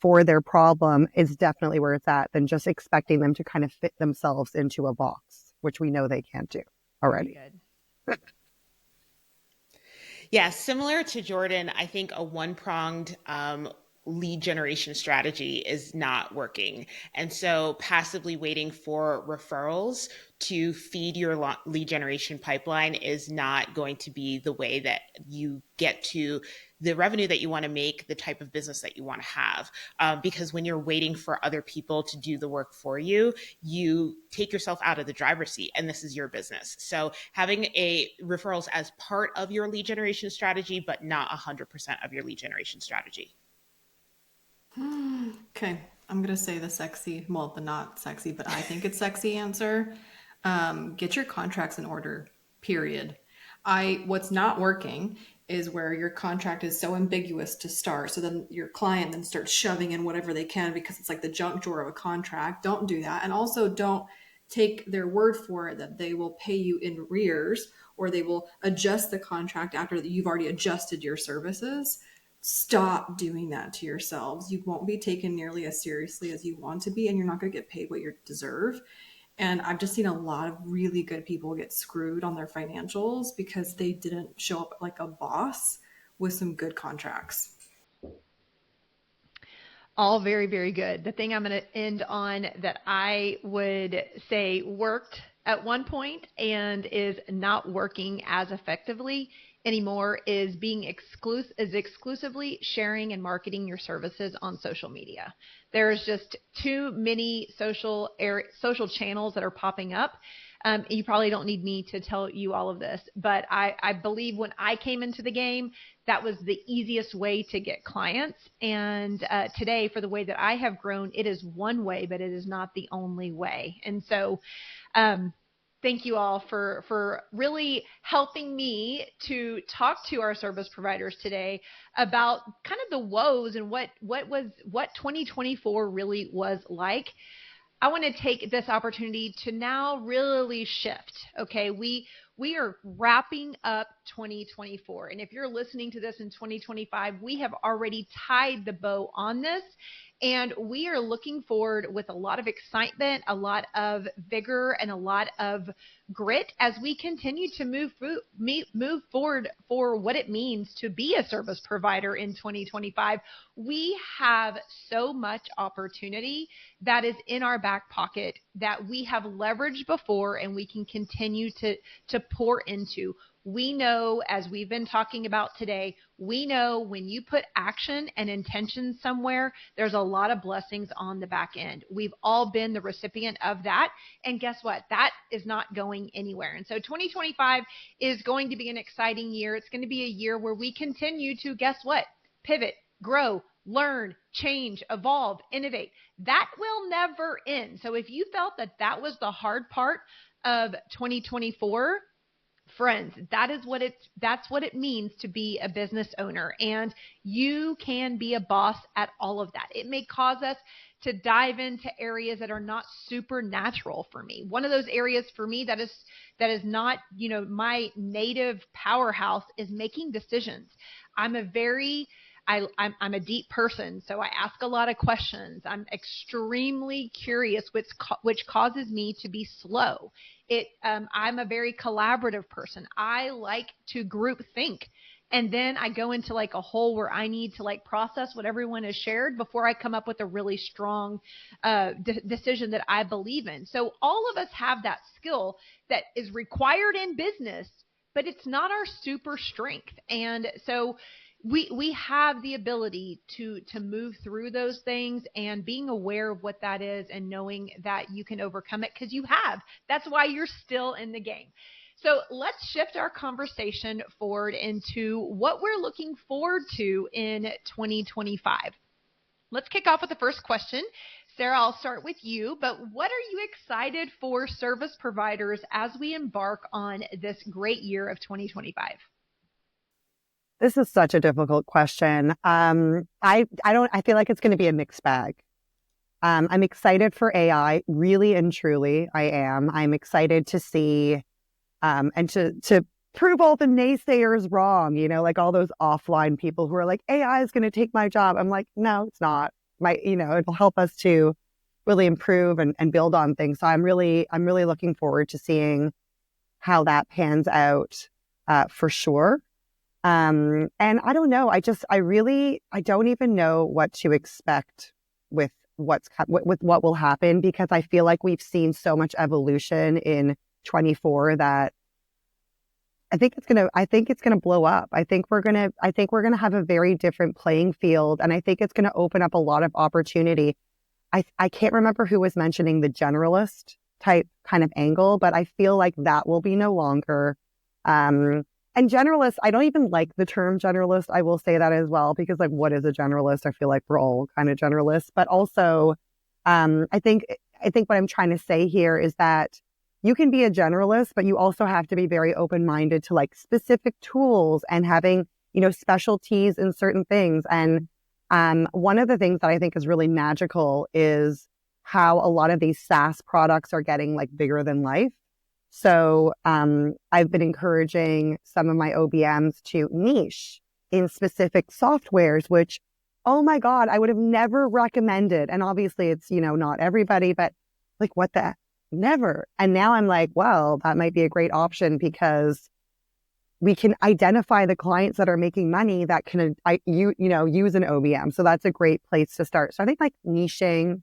for their problem is definitely where it's at, than just expecting them to kind of fit themselves into a box, which we know they can't do already. Yeah, similar to Jordan, I think a one-pronged lead generation strategy is not working. And so passively waiting for referrals to feed your lead generation pipeline is not going to be the way that you get to the revenue that you want to make, the type of business that you want to have. Because when you're waiting for other people to do the work for you, you take yourself out of the driver's seat, and this is your business. So having referrals as part of your lead generation strategy, but not 100% of your lead generation strategy. Okay, I'm going to say the not sexy, but I think it's sexy answer. Get your contracts in order, period. What's not working is where your contract is so ambiguous to start. So then your client then starts shoving in whatever they can because it's like the junk drawer of a contract. Don't do that. And also don't take their word for it that they will pay you in arrears or they will adjust the contract after you've already adjusted your services. Stop doing that to yourselves. You won't be taken nearly as seriously as you want to be, and you're not going to get paid what you deserve. And I've just seen a lot of really good people get screwed on their financials because they didn't show up like a boss with some good contracts. All very, very good. The thing I'm going to end on that I would say worked at one point and is not working as effectively anymore is being exclusively sharing and marketing your services on social media. There's just too many social channels that are popping up. You probably don't need me to tell you all of this, but I believe when I came into the game, that was the easiest way to get clients. And today, for the way that I have grown, it is one way, but it is not the only way. And so thank you all for really helping me to talk to our service providers today about kind of the woes and what 2024 really was like. I want to take this opportunity to now really shift. Okay, we are wrapping up 2024. And if you're listening to this in 2025, we have already tied the bow on this. And we are looking forward with a lot of excitement, a lot of vigor, and a lot of grit as we continue to move forward for what it means to be a service provider in 2025. We have so much opportunity that is in our back pocket that we have leveraged before, and we can continue to pour into. We know, as we've been talking about today, we know when you put action and intention somewhere, there's a lot of blessings on the back end. We've all been the recipient of that. And guess what? That is not going anywhere. And so 2025 is going to be an exciting year. It's going to be a year where we continue to, guess what? Pivot, grow, learn, change, evolve, innovate. That will never end. So if you felt that that was the hard part of 2024, friends, that's what it means to be a business owner. And you can be a boss at all of that. It may cause us to dive into areas that are not supernatural for me. One of those areas for me that is not, my native powerhouse is making decisions. I'm a deep person, so I ask a lot of questions. I'm extremely curious, which causes me to be slow. I'm a very collaborative person. I like to group think. And then I go into like a hole where I need to like process what everyone has shared before I come up with a really strong decision that I believe in. So all of us have that skill that is required in business, but it's not our super strength. And so we have the ability to move through those things, and being aware of what that is and knowing that you can overcome it, because you have. That's why you're still in the game. So let's shift our conversation forward into what we're looking forward to in 2025. Let's kick off with the first question. Sarah, I'll start with you, but what are you excited for service providers as we embark on this great year of 2025? This is such a difficult question. I feel like it's going to be a mixed bag. I'm excited for AI, really and truly. I am. I'm excited to see and to prove all the naysayers wrong, like all those offline people who are like, AI is going to take my job. I'm like, no, it's not. It'll help us to really improve and build on things. So I'm really looking forward to seeing how that pans out for sure. And I don't know. I don't even know what to expect with what will happen, because I feel like we've seen so much evolution in 24 that I think it's gonna blow up. I think we're gonna have a very different playing field, and I think it's gonna open up a lot of opportunity. I can't remember who was mentioning the generalist type kind of angle, but I feel like that will be no longer. And generalist, I don't even like the term generalist. I will say that as well, because like, what is a generalist? I feel like we're all kind of generalists, but also, I think what I'm trying to say here is that you can be a generalist, but you also have to be very open-minded to like specific tools and having, specialties in certain things. And, one of the things that I think is really magical is how a lot of these SaaS products are getting like bigger than life. So I've been encouraging some of my OBMs to niche in specific softwares, which, oh my God, I would have never recommended. And obviously it's, not everybody, but like what the never. And now I'm like, well, that might be a great option, because we can identify the clients that are making money that can, use an OBM. So that's a great place to start. So I think like niching,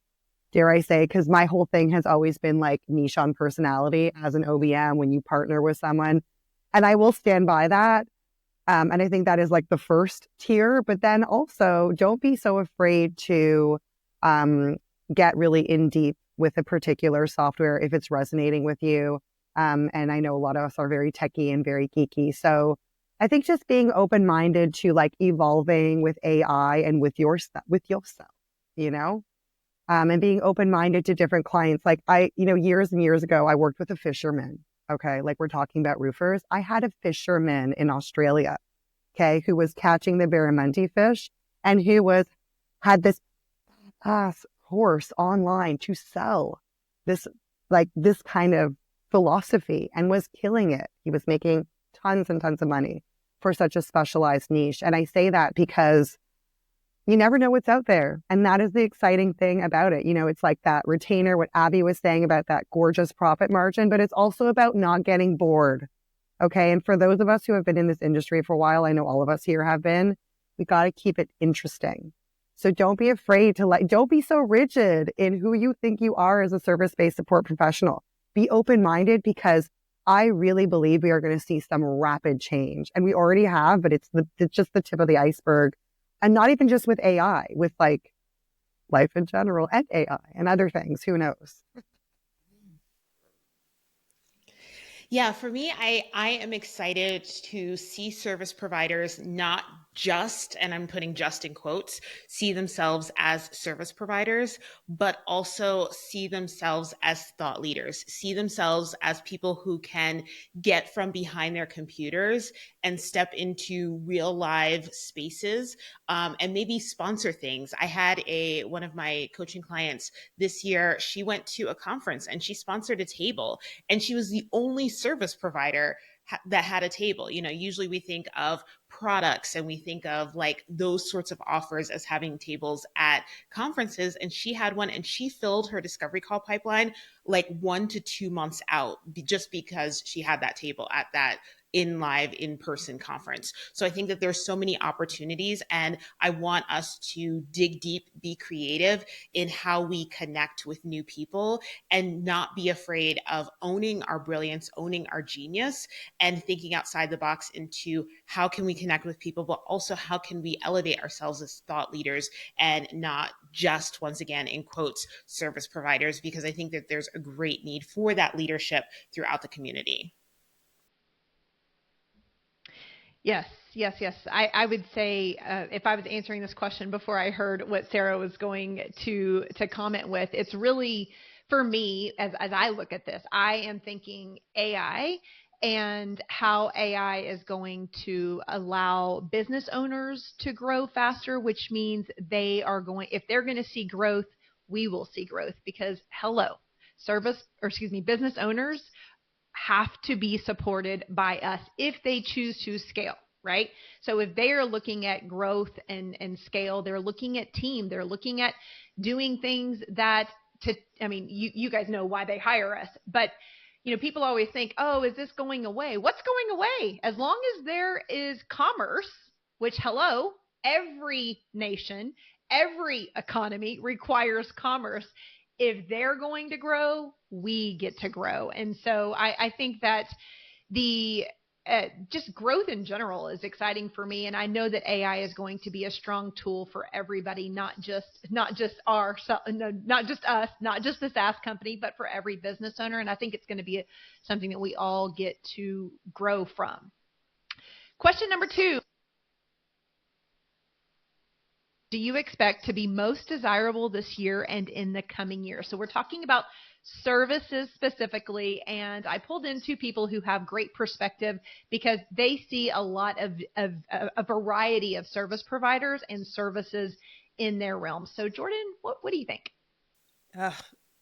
dare I say, because my whole thing has always been like niche on personality as an OBM when you partner with someone. And I will stand by that. And I think that is like the first tier. But then also don't be so afraid to get really in deep with a particular software if it's resonating with you. And I know a lot of us are very techie and very geeky. So I think just being open-minded to like evolving with AI and with yourself, and being open-minded to different clients. Like years and years ago, I worked with a fisherman. Okay. Like we're talking about roofers. I had a fisherman in Australia, okay, who was catching the barramundi fish and who had this course online to sell this kind of philosophy and was killing it. He was making tons and tons of money for such a specialized niche. And I say that because you never know what's out there. And that is the exciting thing about it. It's like that retainer, what Abby was saying about that gorgeous profit margin, but it's also about not getting bored. Okay. And for those of us who have been in this industry for a while, I know all of us here have been, we got to keep it interesting. So don't be afraid don't be so rigid in who you think you are as a service-based support professional. Be open-minded, because I really believe we are going to see some rapid change. And we already have, but it's just the tip of the iceberg. And not even just with AI, with like life in general and AI and other things. Who knows? Yeah, for me, I am excited to see service providers not just, and I'm putting just in quotes, see themselves as service providers, but also see themselves as thought leaders, see themselves as people who can get from behind their computers and step into real live spaces, and maybe sponsor things. I had one of my coaching clients this year. She went to a conference and she sponsored a table, and she was the only service provider that had a table. You know, usually we think of products and we think of like those sorts of offers as having tables at conferences. And she had one, and she filled her discovery call pipeline like 1 to 2 months out just because she had that table at that in-person conference. So I think that there's so many opportunities, and I want us to dig deep, be creative in how we connect with new people, and not be afraid of owning our brilliance, owning our genius, and thinking outside the box into how can we connect with people, but also how can we elevate ourselves as thought leaders and not just, once again, in quotes, service providers, because I think that there's a great need for that leadership throughout the community. Yes, yes, yes. I would say if I was answering this question before I heard what Sarah was going to comment with, it's really, for me, as I look at this, I am thinking AI and how AI is going to allow business owners to grow faster, which means if they're going to see growth, we will see growth, because business owners have to be supported by us if they choose to scale, right? So if they are looking at growth and scale, they're looking at team, they're looking at doing things you guys know why they hire us, but people always think, oh, is this going away? What's going away? As long as there is commerce, which, every nation, every economy requires commerce. If they're going to grow, we get to grow. And so I think that the just growth in general is exciting for me. And I know that AI is going to be a strong tool for everybody, not just us, not just the SaaS company, but for every business owner. And I think it's going to be something that we all get to grow from. Question number 2. Do you expect to be most desirable this year and in the coming year? So we're talking about services specifically, and I pulled in 2 people who have great perspective because they see a lot of a variety of service providers and services in their realm. So Jordan, what do you think?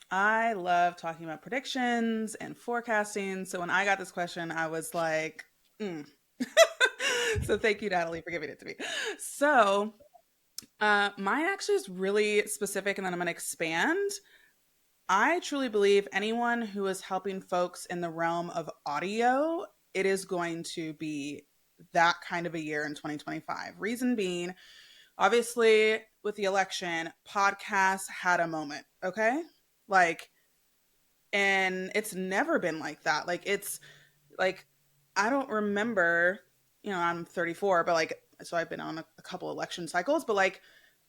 I love talking about predictions and forecasting. So when I got this question, I was like, So thank you, Natalie, for giving it to me. So mine actually is really specific, and then I'm going to expand. I truly believe anyone who is helping folks in the realm of audio, it is going to be that kind of a year in 2025. Reason being, obviously, with the election, podcasts had a moment, okay? And it's never been like that. I don't remember, I'm 34, but so I've been on a couple election cycles, but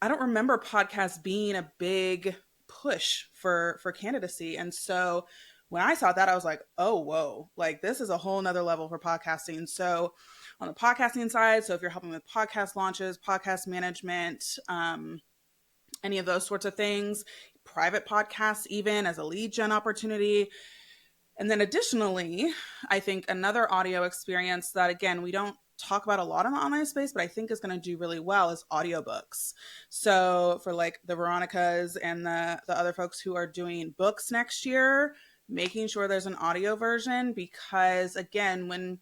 I don't remember podcasts being a big push for candidacy. And so when I saw that, I was like, oh, whoa, this is a whole nother level for podcasting. So on the podcasting side, so if you're helping with podcast launches, podcast management, any of those sorts of things, private podcasts, even as a lead gen opportunity. And then additionally, I think another audio experience that, again, we don't talk about a lot in the online space, but I think is going to do really well is audiobooks. So for the Veronicas and the other folks who are doing books next year, making sure there's an audio version, because again, when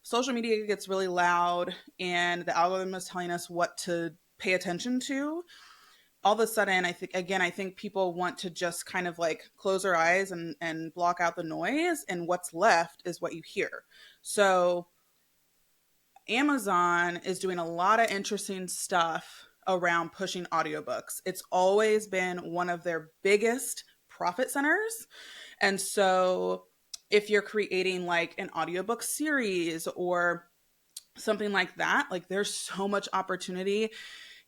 social media gets really loud and the algorithm is telling us what to pay attention to, all of a sudden, I think people want to just kind of close their eyes and block out the noise, and what's left is what you hear. So Amazon is doing a lot of interesting stuff around pushing audiobooks. It's always been one of their biggest profit centers. And so if you're creating like an audiobook series or something like that, like there's so much opportunity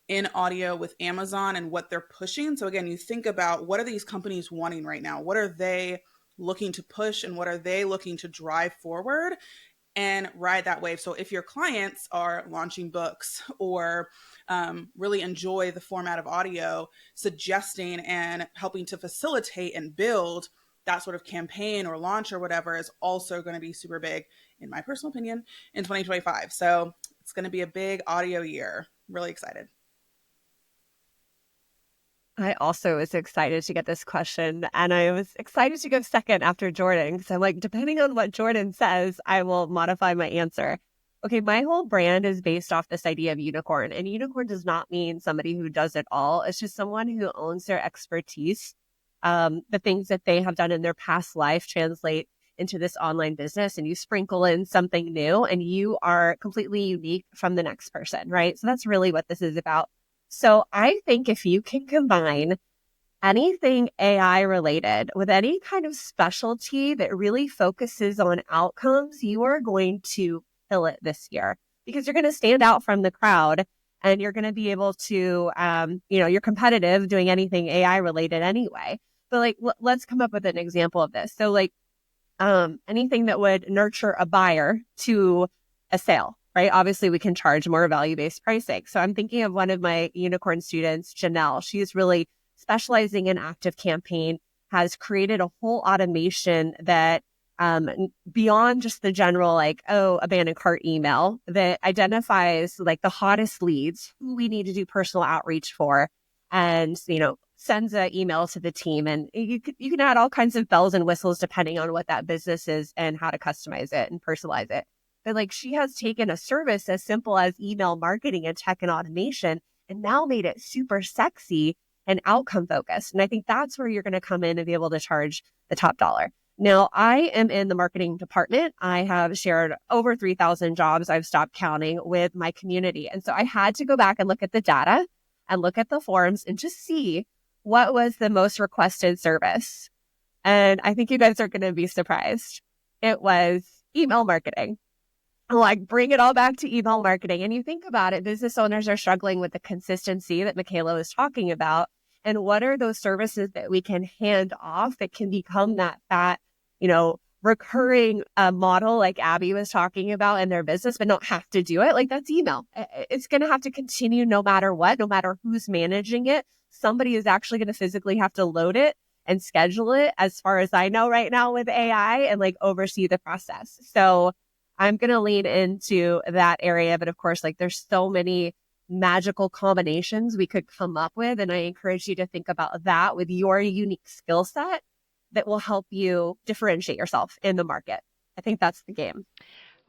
in audio with Amazon and what they're pushing. So again, you think about what are these companies wanting right now? What are they looking to push and what are they looking to drive forward? And ride that wave. So if your clients are launching books or really enjoy the format of audio, suggesting and helping to facilitate and build that sort of campaign or launch or whatever is also going to be super big, in my personal opinion, in 2025. So it's going to be a big audio year. Really excited. I also was excited to get this question, and I was excited to go second after Jordan, because I'm like, depending on what Jordan says, I will modify my answer. Okay, my whole brand is based off this idea of unicorn, and unicorn does not mean somebody who does it all. It's just someone who owns their expertise. The things that they have done in their past life translate into this online business, and you sprinkle in something new, and you are completely unique from the next person, right? So that's really what this is about. So I think if you can combine anything AI related with any kind of specialty that really focuses on outcomes, you are going to kill it this year, because you're going to stand out from the crowd and you're going to be able to, you're competitive doing anything AI related anyway. But like, let's come up with an example of this. So like, anything that would nurture a buyer to a sale. Right? Obviously, we can charge more value-based pricing. So I'm thinking of one of my unicorn students, Janelle. She's really specializing in ActiveCampaign, has created a whole automation that beyond just the general like, abandoned cart email, that identifies like the hottest leads, who we need to do personal outreach for, and, sends an email to the team. And you can add all kinds of bells and whistles depending on what that business is and how to customize it and personalize it. But like, she has taken a service as simple as email marketing and tech and automation and now made it super sexy and outcome focused. And I think that's where you're going to come in and be able to charge the top dollar. Now, I am in the marketing department. I have shared over 3,000 jobs. I've stopped counting with my community. And so I had to go back and look at the data and look at the forums and just see what was the most requested service. And I think you guys are going to be surprised. It was email marketing. Like, bring it all back to email marketing. And you think about it, business owners are struggling with the consistency that Michaela was talking about. And what are those services that we can hand off that can become that recurring model like Abby was talking about in their business, but not have to do it? Like, that's email. It's going to have to continue no matter what, no matter who's managing it. Somebody is actually going to physically have to load it and schedule it, as far as I know right now with AI, and like oversee the process. So I'm going to lean into that area. But of course, like, there's so many magical combinations we could come up with. And I encourage you to think about that with your unique skill set that will help you differentiate yourself in the market. I think that's the game.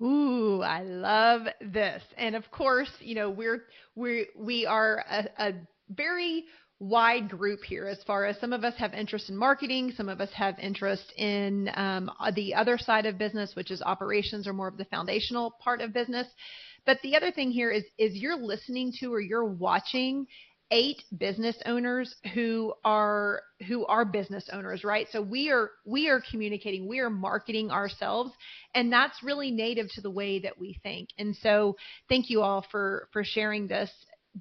Ooh, I love this. And of course, we are a very wide group here, as far as some of us have interest in marketing, some of us have interest in the other side of business, which is operations, or more of the foundational part of business. But the other thing here is you're listening to, or you're watching 8 business owners who are business owners, right? So we are communicating, we are marketing ourselves, and that's really native to the way that we think. And so thank you all for sharing this.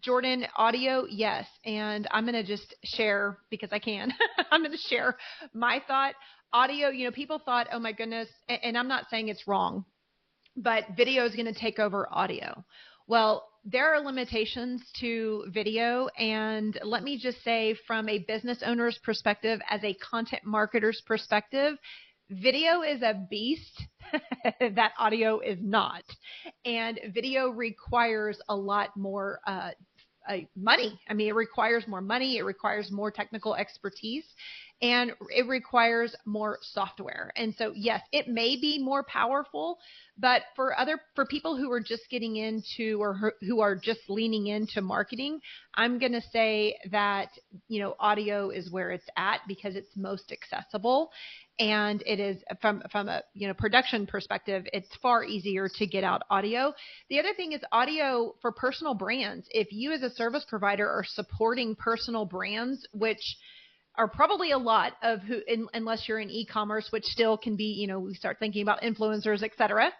Jordan, audio, yes. And I'm going to just share, because I can, I'm going to share my thought. Audio, people thought, oh my goodness, and I'm not saying it's wrong, but video is going to take over audio. Well, there are limitations to video. And let me just say, from a business owner's perspective, as a content marketer's perspective, video is a beast that audio is not. And video requires a lot more money. I mean, it requires more money. It requires more technical expertise, and it requires more software. And so, yes, it may be more powerful, but for people who are just getting into, or who are just leaning into marketing, I'm going to say that, audio is where it's at, because it's most accessible. And it is, from a production perspective, it's far easier to get out audio. The other thing is audio for personal brands. If you as a service provider are supporting personal brands, which are probably a lot of who, unless you're in e-commerce, which still can be, we start thinking about influencers, etc.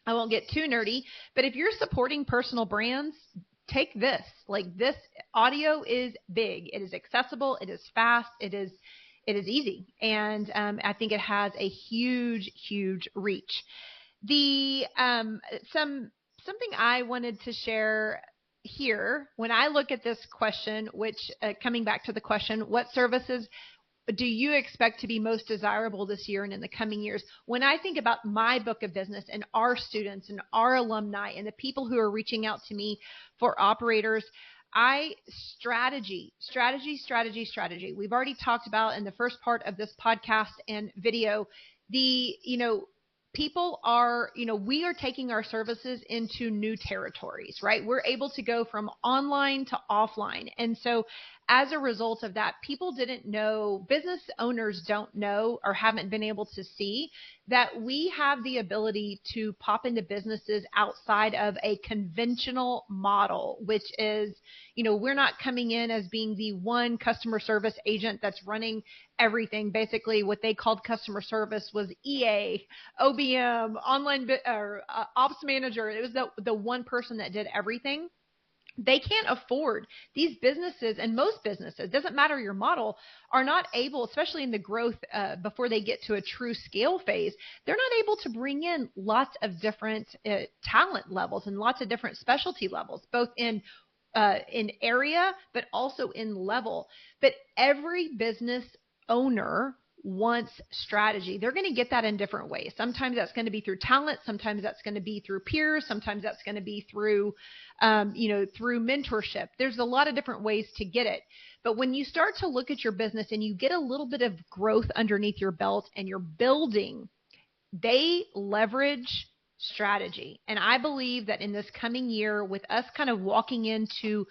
I won't get too nerdy, but if you're supporting personal brands, take this. Like, this audio is big. It is accessible. It is fast. It is easy. And I think it has a huge, huge reach. Something I wanted to share here, when I look at this question, which coming back to the question, what services do you expect to be most desirable this year and in the coming years? When I think about my book of business and our students and our alumni and the people who are reaching out to me for operators, strategy. We've already talked about in the first part of this podcast and video, people are, we are taking our services into new territories, right? We're able to go from online to offline. And so as a result of that, people didn't know, business owners don't know or haven't been able to see that we have the ability to pop into businesses outside of a conventional model, which is, we're not coming in as being the one customer service agent that's running everything. Basically, what they called customer service was EA, OBM, online ops manager. It was the one person that did everything. They can't afford, these businesses, and most businesses, doesn't matter your model, are not able, especially in the growth before they get to a true scale phase, they're not able to bring in lots of different talent levels and lots of different specialty levels, both in area, but also in level. But every business owner wants strategy. They're going to get that in different ways. Sometimes that's going to be through talent. Sometimes that's going to be through peers. Sometimes that's going to be through, through mentorship. There's a lot of different ways to get it. But when you start to look at your business and you get a little bit of growth underneath your belt and you're building, they leverage strategy. And I believe that in this coming year, with us kind of walking into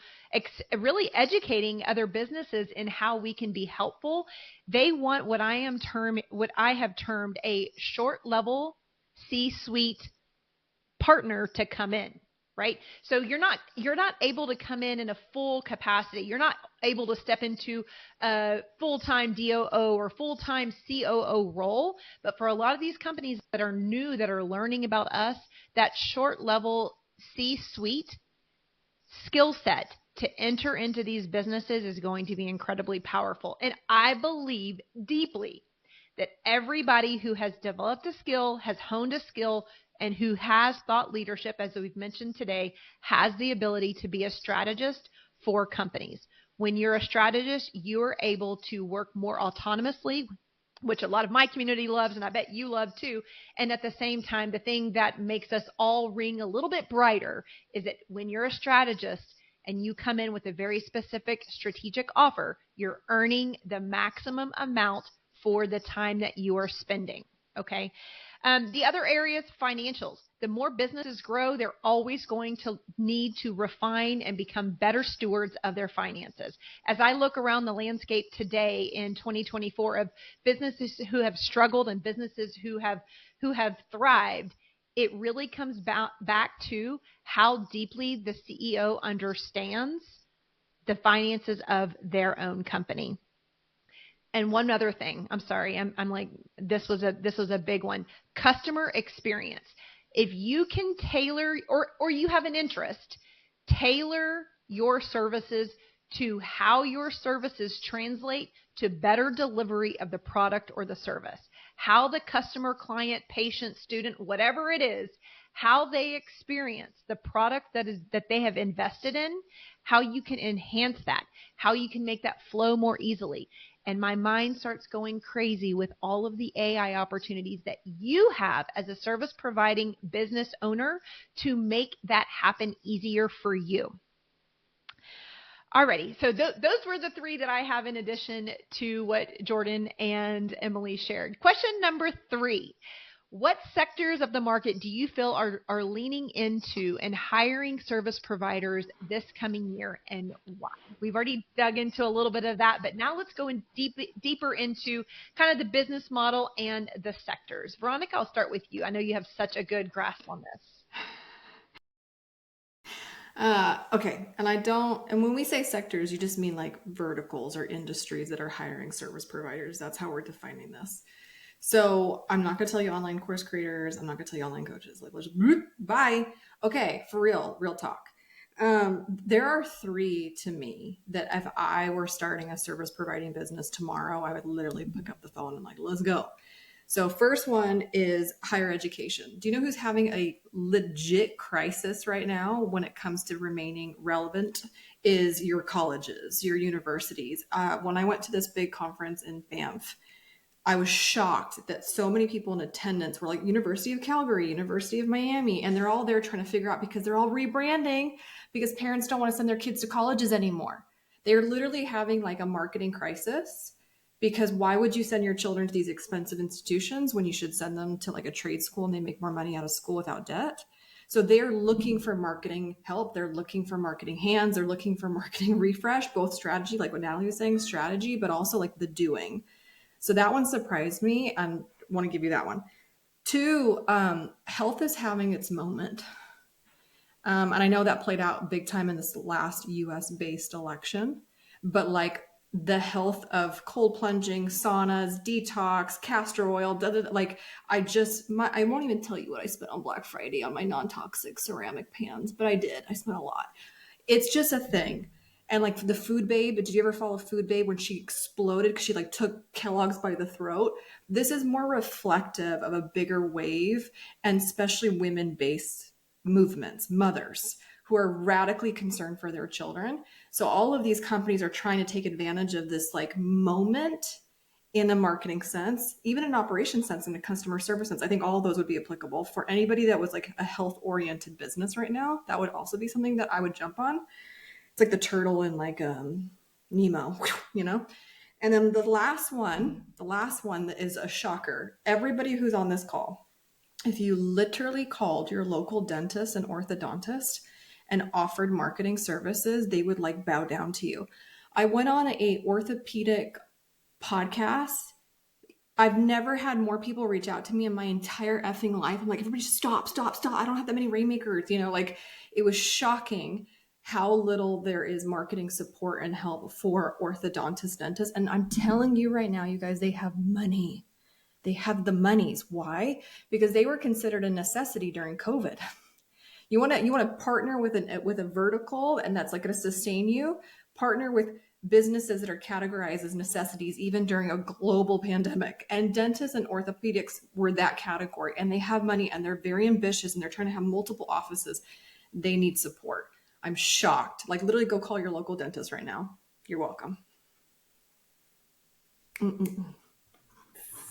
really educating other businesses in how we can be helpful, they want what I have termed a short level C-suite partner to come in. Right? So you're not able to come in a full capacity. You're not able to step into a full-time DOO or full-time COO role. But for a lot of these companies that are new, that are learning about us, that short level C-suite skill set to enter into these businesses is going to be incredibly powerful. And I believe deeply that everybody who has developed a skill, has honed a skill, and who has thought leadership, as we've mentioned today, has the ability to be a strategist for companies. When you're a strategist, you're able to work more autonomously, which a lot of my community loves, and I bet you love too. And at the same time, the thing that makes us all ring a little bit brighter is that when you're a strategist and you come in with a very specific strategic offer, you're earning the maximum amount for the time that you are spending. Okay. The other area is financials. The more businesses grow, they're always going to need to refine and become better stewards of their finances. As I look around the landscape today in 2024 of businesses who have struggled and businesses who have thrived, it really comes back to how deeply the CEO understands the finances of their own company. And one other thing, I'm sorry, I'm like, this was a big one. Customer experience. If you can tailor, or you have an interest, tailor your services to how your services translate to better delivery of the product or the service. How the customer, client, patient, student, whatever it is, how they experience the product that they have invested in, how you can enhance that, how you can make that flow more easily. And my mind starts going crazy with all of the AI opportunities that you have as a service providing business owner to make that happen easier for you. Alrighty, so those were the three that I have in addition to what Jordan and Emily shared. Question number 3. What sectors of the market do you feel are leaning into and hiring service providers this coming year, and why? We've already dug into a little bit of that, but now let's go in deeper into kind of the business model and the sectors. Veronica, I'll start with you. I know you have such a good grasp on this. Okay, and when we say sectors, you just mean like verticals or industries that are hiring service providers. That's how we're defining this. So I'm not going to tell you online course creators. I'm not going to tell you online coaches. Like, let's just, bye. Okay, for real talk. There are three to me that if I were starting a service providing business tomorrow, I would literally pick up the phone and like, let's go. So first one is higher education. Do you know who's having a legit crisis right now when it comes to remaining relevant? Is your colleges, your universities. When I went to this big conference in Banff, I was shocked that so many people in attendance were like University of Calgary, University of Miami, and they're all there trying to figure out because they're all rebranding because parents don't want to send their kids to colleges anymore. They're literally having like a marketing crisis because why would you send your children to these expensive institutions when you should send them to like a trade school and they make more money out of school without debt? So they're looking for marketing help. They're looking for marketing hands. They're looking for marketing refresh, both strategy, like what Natalie was saying, strategy, but also like the doing. So that one surprised me. I want to give you that one. Two, health is having its moment. And I know that played out big time in this last US based election, but like the health of cold plunging, saunas, detox, castor oil, like I won't even tell you what I spent on Black Friday on my non-toxic ceramic pans, but I did. I spent a lot. It's just a thing. And like the Food Babe, did you ever follow Food Babe when she exploded because she like took Kellogg's by the throat? This is more reflective of a bigger wave, and especially women-based movements, mothers who are radically concerned for their children. So all of these companies are trying to take advantage of this like moment in a marketing sense, even an operation sense, and a customer service sense. I think all of those would be applicable for anybody that was like a health-oriented business right now. That would also be something that I would jump on. It's like the turtle in like Nemo, you know? And then the last one that is a shocker. Everybody who's on this call, if you literally called your local dentist and orthodontist and offered marketing services, they would like bow down to you. I went on a orthopedic podcast. I've never had more people reach out to me in my entire effing life. I'm like, everybody stop. I don't have that many rainmakers, you know, like it was shocking how little there is marketing support and help for orthodontists, dentists. And I'm telling you right now, you guys, they have money. They have the monies. Why? Because they were considered a necessity during COVID. You want to partner with a vertical, and that's like going to sustain you. Partner with businesses that are categorized as necessities, even during a global pandemic. And dentists and orthopedics were that category, and they have money, and they're very ambitious, and they're trying to have multiple offices. They need support. I'm shocked. Like literally go call your local dentist right now. You're welcome.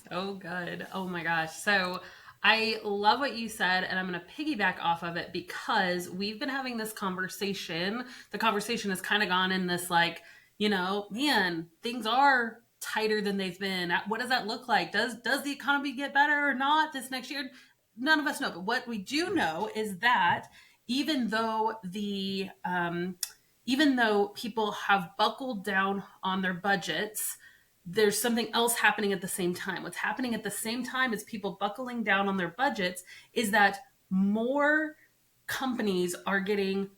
So good. Oh my gosh. So I love what you said, and I'm going to piggyback off of it because we've been having this conversation. The conversation has kind of gone in this like, you know, man, things are tighter than they've been. What does that look like? Does the economy get better or not this next year? None of us know. But what we do know is that even though people have buckled down on their budgets, there's something else happening at the same time. What's happening at the same time as people buckling down on their budgets is that more companies are getting,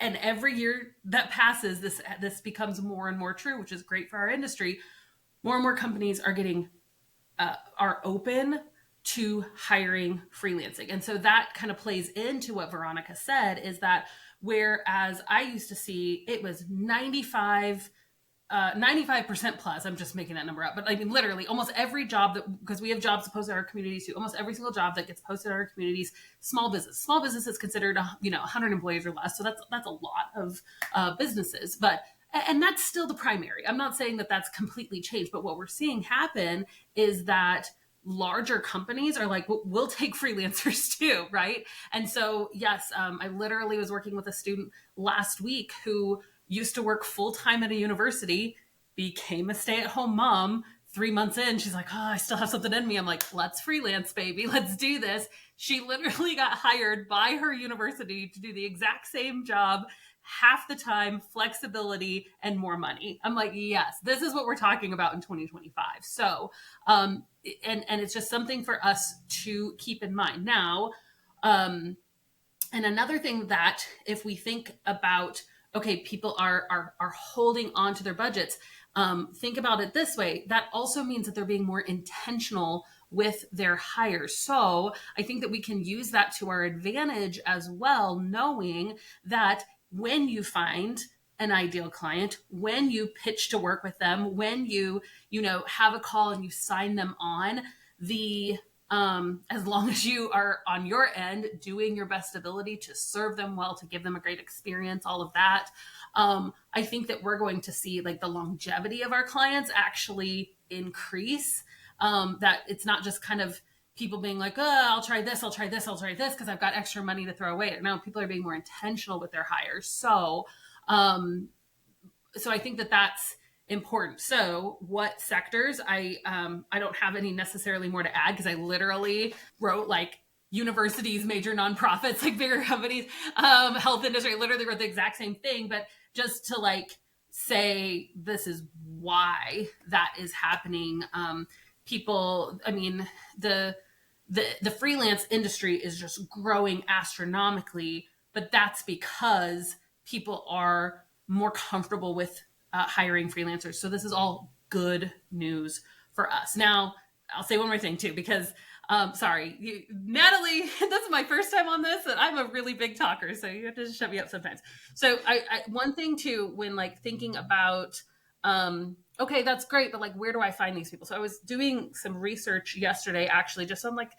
and every year that passes, this becomes more and more true, which is great for our industry. More and more companies are open to hiring freelancing. And so that kind of plays into what Veronica said, is that whereas I used to see it was 95% plus, I'm just making that number up, but I mean, literally almost every job because we have jobs posted in our communities too, almost every single job that gets posted in our communities, small business is considered, 100 employees or less. So that's a lot of businesses, and that's still the primary. I'm not saying that that's completely changed, but what we're seeing happen is that larger companies are like, we'll take freelancers too, right? And so, yes, I literally was working with a student last week who used to work full-time at a university, became a stay-at-home mom. 3 months in, she's like, oh, I still have something in me. I'm like, let's freelance, baby. Let's do this. She literally got hired by her university to do the exact same job, half the time, flexibility, and more money. I'm like, yes, this is what we're talking about in 2025. So, and it's just something for us to keep in mind. Now, And another thing that if we think about, okay, people are holding on to their budgets, think about it this way. That also means that they're being more intentional with their hires. So I think that we can use that to our advantage as well, knowing that when you find an ideal client, when you pitch to work with them, when you have a call and you sign them on, as long as you are on your end doing your best ability to serve them well, to give them a great experience, all of that, I think that we're going to see like the longevity of our clients actually increase. That it's not just kind of people being like, oh, I'll try this because I've got extra money to throw away. No, people are being more intentional with their hires. So I think that that's important. So what sectors, I don't have any necessarily more to add because I literally wrote like universities, major nonprofits, like bigger companies, health industry, I literally wrote the exact same thing, but just to like say, this is why that is happening. People, I mean, the freelance industry is just growing astronomically, but that's because people are more comfortable with hiring freelancers. So this is all good news for us. Now, I'll say one more thing too, because sorry, Natalie, this is my first time on this, and I'm a really big talker, so you have to shut me up sometimes. So I one thing too, when like thinking about, okay, that's great, but like, where do I find these people? So I was doing some research yesterday, actually, just on like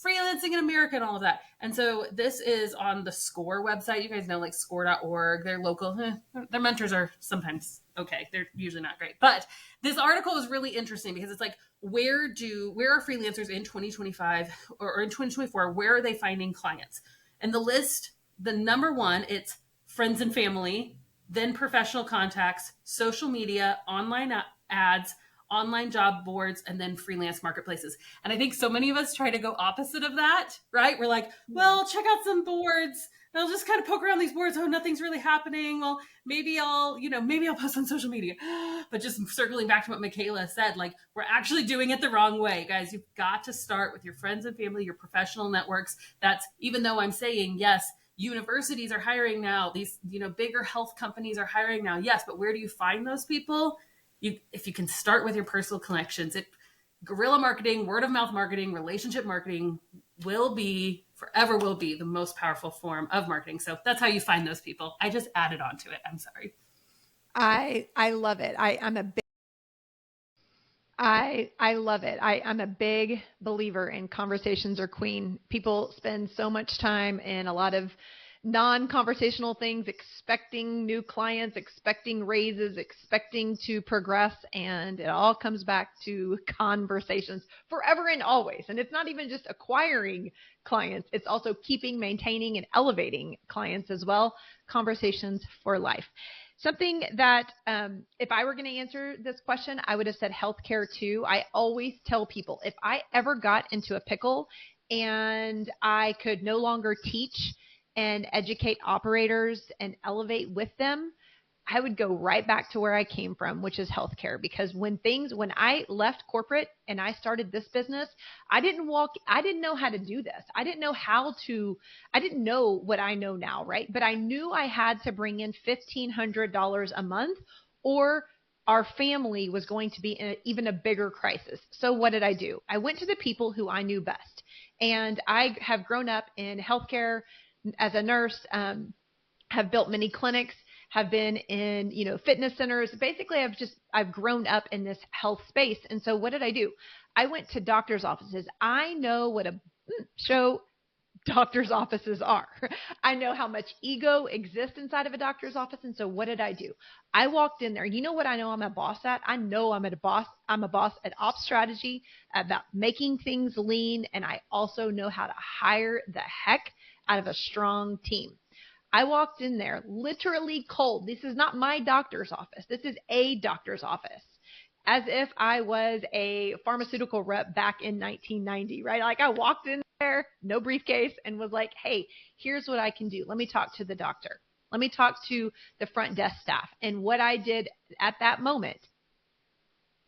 freelancing in America and all of that. And so this is on the SCORE website. You guys know like score.org, they're local. Their mentors are sometimes okay. They're usually not great. But this article is really interesting because it's like, where are freelancers in 2025 or in 2024? Where are they finding clients? And the list, the number one, it's friends and family, then professional contacts, social media, online ads, online job boards, and then freelance marketplaces. And I think so many of us try to go opposite of that, right? We're like, well, check out some boards. I'll just kind of poke around these boards. Oh, nothing's really happening. Well, maybe I'll post on social media. But just circling back to what Michaela said, like, we're actually doing it the wrong way, guys. You've got to start with your friends and family, your professional networks. That's, even though I'm saying, yes, universities are hiring now. These, bigger health companies are hiring now. Yes, but where do you find those people? If you can start with your personal connections, guerrilla marketing, word of mouth marketing, relationship marketing forever will be the most powerful form of marketing. So that's how you find those people. I just added on to it. I'm sorry. I love it. I'm a big believer in conversations are queen. People spend so much time in a lot of non-conversational things, expecting new clients, expecting raises, expecting to progress, and it all comes back to conversations forever and always. And it's not even just acquiring clients, it's also keeping, maintaining, and elevating clients as well. Conversations for life. Something that if I were going to answer this question, I would have said healthcare too. I always tell people, if I ever got into a pickle and I could no longer teach and educate operators and elevate with them, I would go right back to where I came from, which is healthcare. Because when I left corporate and I started this business, I didn't know how to do this. I didn't know what I know now, right? But I knew I had to bring in $1,500 a month or our family was going to be in even a bigger crisis. So what did I do? I went to the people who I knew best. And I have grown up in healthcare as a nurse, have built many clinics, have been in, fitness centers. Basically, I've grown up in this health space. And so what did I do? I went to doctor's offices. I know what a show doctor's offices are. I know how much ego exists inside of a doctor's office. And so what did I do? I walked in there. You know what I know I'm a boss at? I know I'm a boss at ops strategy, about making things lean. And I also know how to hire the heck out of a strong team. I walked in there literally cold. This is not my doctor's office. This is a doctor's office. As if I was a pharmaceutical rep back in 1990, right? Like I walked in there, no briefcase, and was like, hey, here's what I can do. Let me talk to the doctor. Let me talk to the front desk staff. And what I did at that moment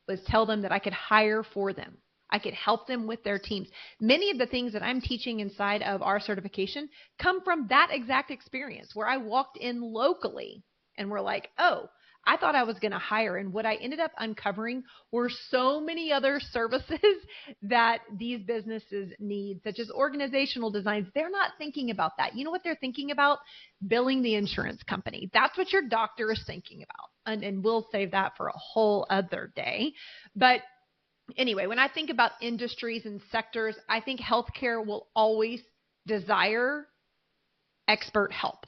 was tell them that I could hire for them. I could help them with their teams. Many of the things that I'm teaching inside of our certification come from that exact experience where I walked in locally and we're like, oh, I thought I was going to hire. And what I ended up uncovering were so many other services that these businesses need, such as organizational designs. They're not thinking about that. You know what they're thinking about? Billing the insurance company. That's what your doctor is thinking about. And we'll save that for a whole other day. But anyway, when I think about industries and sectors, I think healthcare will always desire expert help.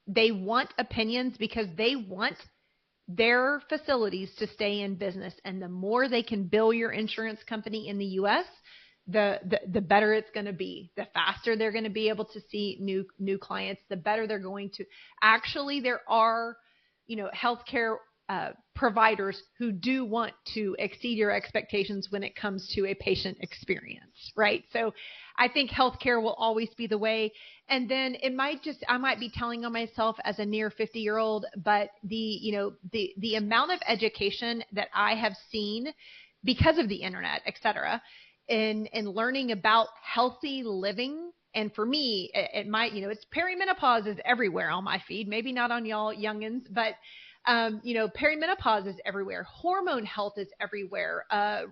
They want opinions because they want their facilities to stay in business. And the more they can bill your insurance company in the U.S., the better it's going to be. The faster they're going to be able to see new clients, the better they're going to. Actually, there are, healthcare providers who do want to exceed your expectations when it comes to a patient experience, right? So I think healthcare will always be the way. And then I might be telling on myself as a near 50-year-old, but the amount of education that I have seen because of the internet, et cetera, in learning about healthy living. And for me, it's perimenopause is everywhere on my feed, maybe not on y'all youngins, but perimenopause is everywhere. Hormone health is everywhere.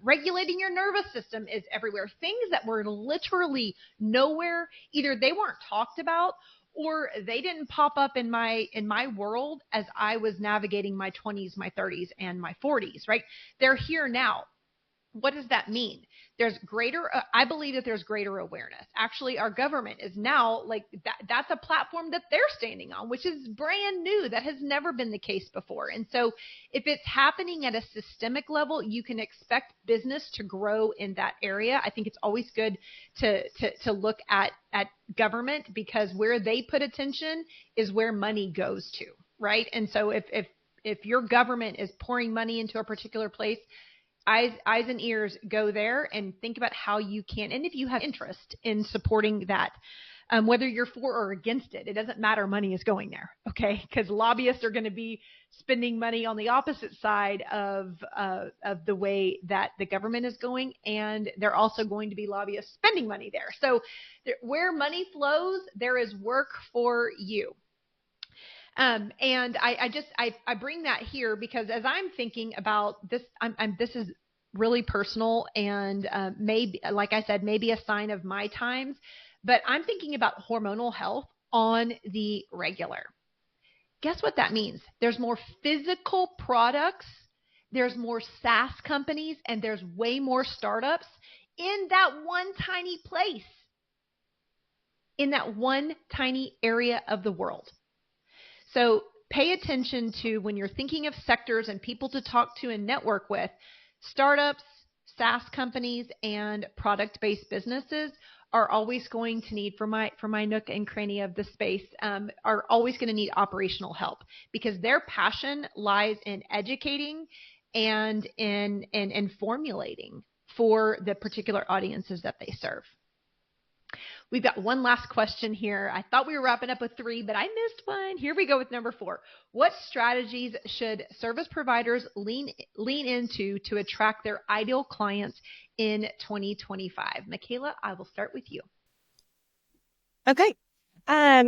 Regulating your nervous system is everywhere. Things that were literally nowhere. Either they weren't talked about or they didn't pop up in my world as I was navigating my 20s, my 30s, and my 40s, right? They're here now. What does that mean? I believe that there's greater awareness. Actually, our government is now that's a platform that they're standing on, which is brand new. That has never been the case before. And so if it's happening at a systemic level, you can expect business to grow in that area. I think it's always good to look at government, because where they put attention is where money goes to, right? And so if your government is pouring money into a particular place, eyes and ears go there and think about how you can. And if you have interest in supporting that, whether you're for or against it, it doesn't matter. Money is going there. Okay. Because lobbyists are going to be spending money on the opposite side of the way that the government is going. And they're also going to be lobbyists spending money there. So where money flows, there is work for you. And I bring that here because as I'm thinking about this, this is really personal and maybe, like I said, maybe a sign of my times, but I'm thinking about hormonal health on the regular. Guess what that means? There's more physical products, there's more SaaS companies, and there's way more startups in that one tiny place, in that one tiny area of the world. So pay attention to when you're thinking of sectors and people to talk to and network with. Startups, SaaS companies, and product-based businesses are always going to need, for my nook and cranny of the space, are always going to need operational help, because their passion lies in educating and in formulating for the particular audiences that they serve. We've got one last question here. I thought we were wrapping up with 3, but I missed one. Here we go with number 4. What strategies should service providers lean into to attract their ideal clients in 2025? Michaela, I will start with you. Okay.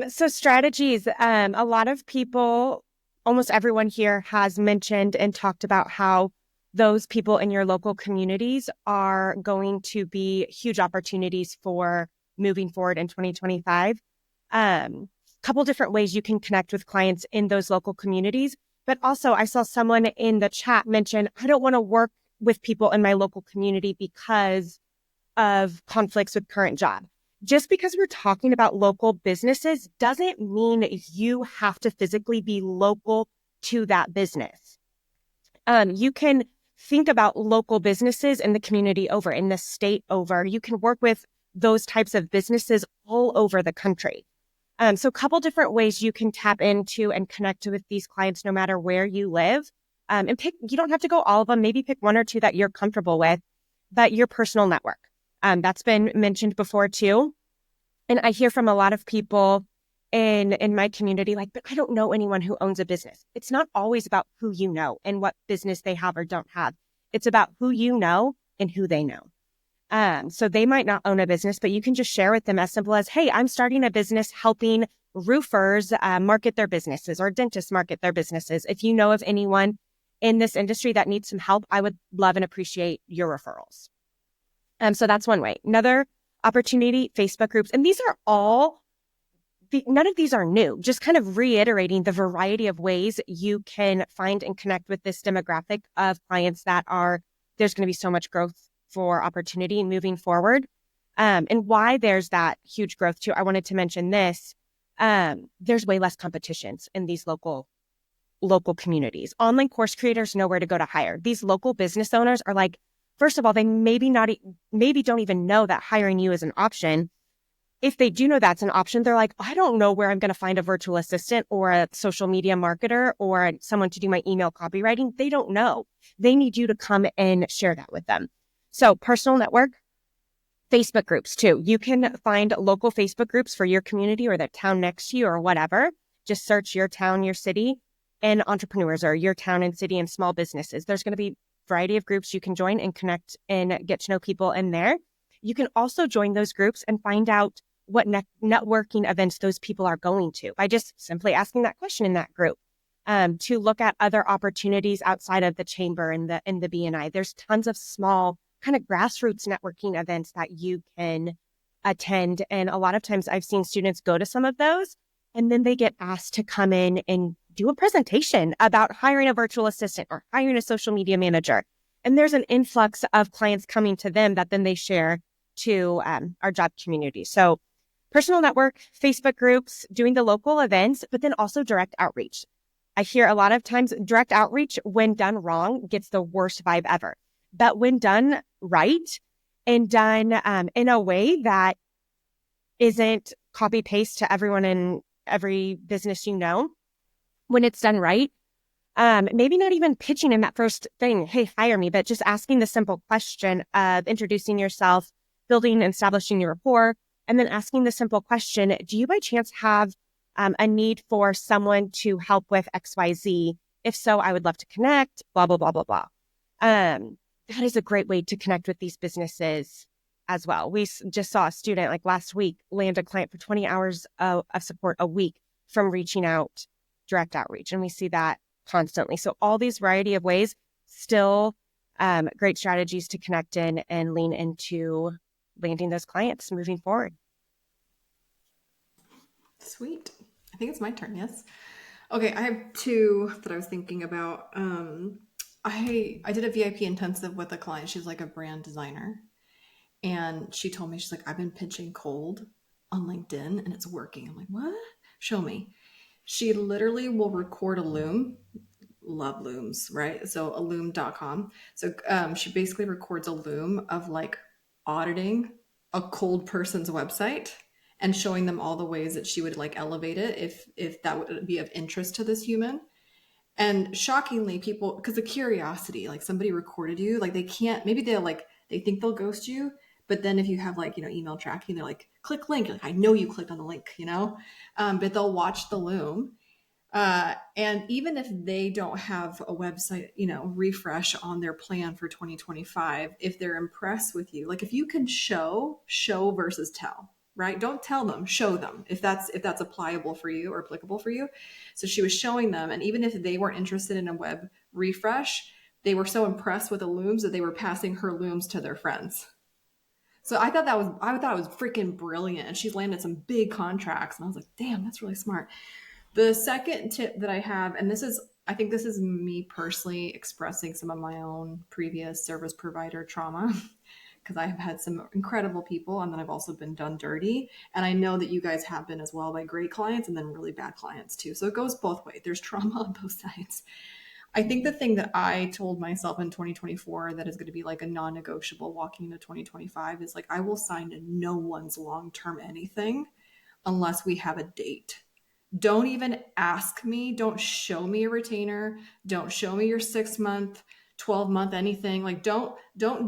So strategies, a lot of people, almost everyone here has mentioned and talked about how those people in your local communities are going to be huge opportunities for moving forward in 2025. Couple different ways you can connect with clients in those local communities. But also I saw someone in the chat mention, I don't want to work with people in my local community because of conflicts with current job. Just because we're talking about local businesses doesn't mean you have to physically be local to that business. You can think about local businesses in the community over, in the state over. You can work with those types of businesses all over the country. So a couple different ways you can tap into and connect with these clients no matter where you live. And you don't have to go all of them, maybe pick 1 or 2 that you're comfortable with, but your personal network. That's been mentioned before too. And I hear from a lot of people in my community, but I don't know anyone who owns a business. It's not always about who you know and what business they have or don't have. It's about who you know and who they know. So they might not own a business, but you can just share with them as simple as, hey, I'm starting a business helping roofers market their businesses or dentists market their businesses. If you know of anyone in this industry that needs some help, I would love and appreciate your referrals. So that's one way. Another opportunity, Facebook groups. And these are all, none of these are new, just kind of reiterating the variety of ways you can find and connect with this demographic of clients that are, there's going to be so much growth for opportunity moving forward. And why there's that huge growth too. I wanted to mention this. There's way less competitions in these local communities. Online course creators know where to go to hire. These local business owners are like, first of all, they maybe don't even know that hiring you is an option. If they do know that's an option, they're like, I don't know where I'm going to find a virtual assistant or a social media marketer or someone to do my email copywriting. They don't know. They need you to come and share that with them. So personal network, Facebook groups too. You can find local Facebook groups for your community or the town next to you or whatever. Just search your town, your city, and entrepreneurs, or your town and city and small businesses. There's going to be a variety of groups you can join and connect and get to know people in there. You can also join those groups and find out what networking events those people are going to by just simply asking that question in that group. To look at other opportunities outside of the chamber and the BNI. There's tons of small kind of grassroots networking events that you can attend. And a lot of times I've seen students go to some of those and then they get asked to come in and do a presentation about hiring a virtual assistant or hiring a social media manager. And there's an influx of clients coming to them that then they share to our job community. So personal network, Facebook groups, doing the local events, but then also direct outreach. I hear a lot of times direct outreach, when done wrong, gets the worst vibe ever. But when done right and done in a way that isn't copy paste to everyone in every business you know, when it's done right, maybe not even pitching in that first thing, hey, hire me, but just asking the simple question of introducing yourself, building and establishing your rapport, and then asking the simple question, do you by chance have a need for someone to help with XYZ? If so, I would love to connect, blah, blah, blah, blah, blah. That is a great way to connect with these businesses as well. We just saw a student like last week land a client for 20 hours of support a week from reaching out, direct outreach. And we see that constantly. So all these variety of ways, still great strategies to connect in and lean into landing those clients moving forward. Sweet. I think it's my turn. Yes. Okay. I have two that I was thinking about. I did a VIP intensive with a client. She's like a brand designer. And she told me, she's like, I've been pitching cold on LinkedIn and it's working. I'm like, what? Show me. She literally will record a Loom. Love Looms, right? So a loom.com. So she basically records a Loom of like auditing a cold person's website and showing them all the ways that she would like elevate it if that would be of interest to this human. And shockingly, people, because the curiosity, like somebody recorded you, like they can't, maybe they think they'll ghost you, but then if you have like, email tracking, they're like, click link. You're like, I know you clicked on the link, but they'll watch the Loom. And even if they don't have a website, refresh on their plan for 2025, if they're impressed with you, like if you can show versus tell, right? Don't tell them, show them if that's applicable for you. So she was showing them. And even if they weren't interested in a web refresh, they were so impressed with the Looms that they were passing her Looms to their friends. So I thought it was freaking brilliant. And she's landed some big contracts. And I was like, damn, that's really smart. The second tip that I have, and I think this is me personally expressing some of my own previous service provider trauma, because I have had some incredible people and then I've also been done dirty. And I know that you guys have been as well by great clients and then really bad clients too. So it goes both ways. There's trauma on both sides. I think the thing that I told myself in 2024 that is going to be like a non-negotiable walking into 2025 is like, I will sign to no one's long-term anything unless we have a date. Don't even ask me. Don't show me a retainer. Don't show me your 6-month, 12-month, anything. Like don't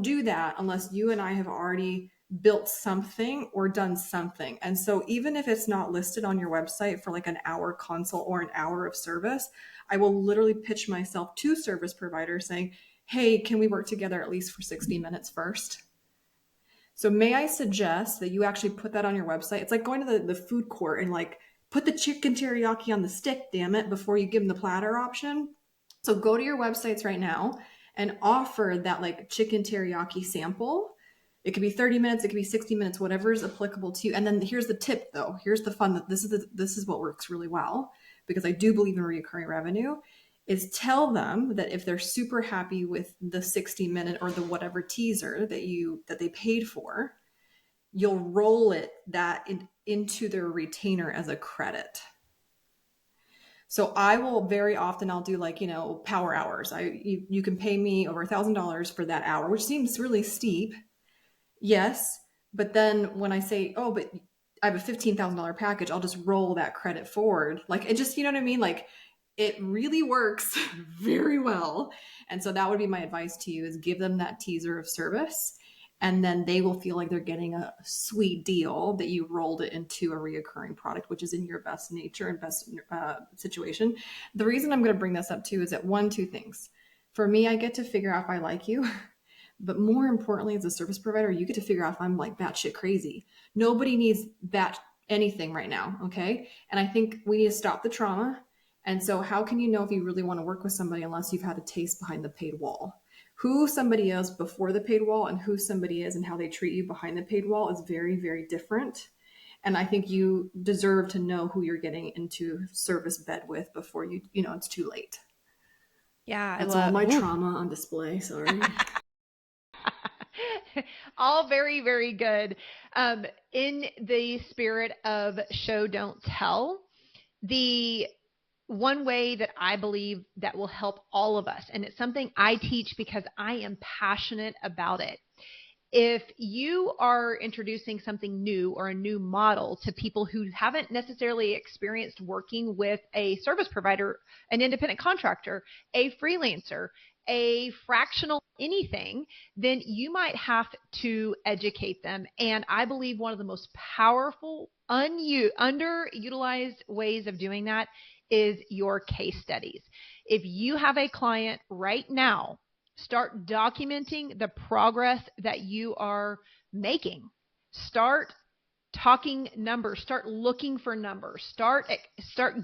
do that unless you and I have already built something or done something. And so even if it's not listed on your website for like an hour consult or an hour of service, I will literally pitch myself to service providers saying, hey, can we work together at least for 60 minutes first? So may I suggest that you actually put that on your website? It's like going to the food court and like put the chicken teriyaki on the stick, damn it, before you give them the platter option. So go to your websites right now and offer that like chicken teriyaki sample. It could be 30 minutes, it could be 60 minutes, whatever is applicable to you. And then here's the tip though. Here's the fun that this is what works really well, because I do believe in recurring revenue, is tell them that if they're super happy with the 60-minute or the whatever teaser that they paid for, you'll roll into their retainer as a credit. So I will very often, I'll do like, power hours. You can pay me over $1,000 for that hour, which seems really steep. Yes. But then when I say, oh, but I have a $15,000 package, I'll just roll that credit forward. Like, it just, you know what I mean? Like, it really works very well. And so that would be my advice to you, is give them that teaser of service. And then they will feel like they're getting a sweet deal that you rolled it into a reoccurring product, which is in your best nature and best situation. The reason I'm going to bring this up too is that two things. For me, I get to figure out if I like you. But more importantly, as a service provider, you get to figure out if I'm like batshit crazy. Nobody needs anything right now, okay? And I think we need to stop the trauma. And so how can you know if you really want to work with somebody unless you've had a taste behind the paid wall? Who somebody is before the paid wall and who somebody is and how they treat you behind the paid wall is very, very different. And I think you deserve to know who you're getting into service bed with before it's too late. Yeah, that's all my trauma on display. Sorry. All very, very good. In the spirit of show, don't tell, the one way that I believe that will help all of us, and it's something I teach because I am passionate about it. If you are introducing something new or a new model to people who haven't necessarily experienced working with a service provider, an independent contractor, a freelancer, a fractional anything, then you might have to educate them. And I believe one of the most powerful, underutilized ways of doing that is your case studies. If you have a client right now, start documenting the progress that you are making. Start talking numbers. Start looking for numbers. Start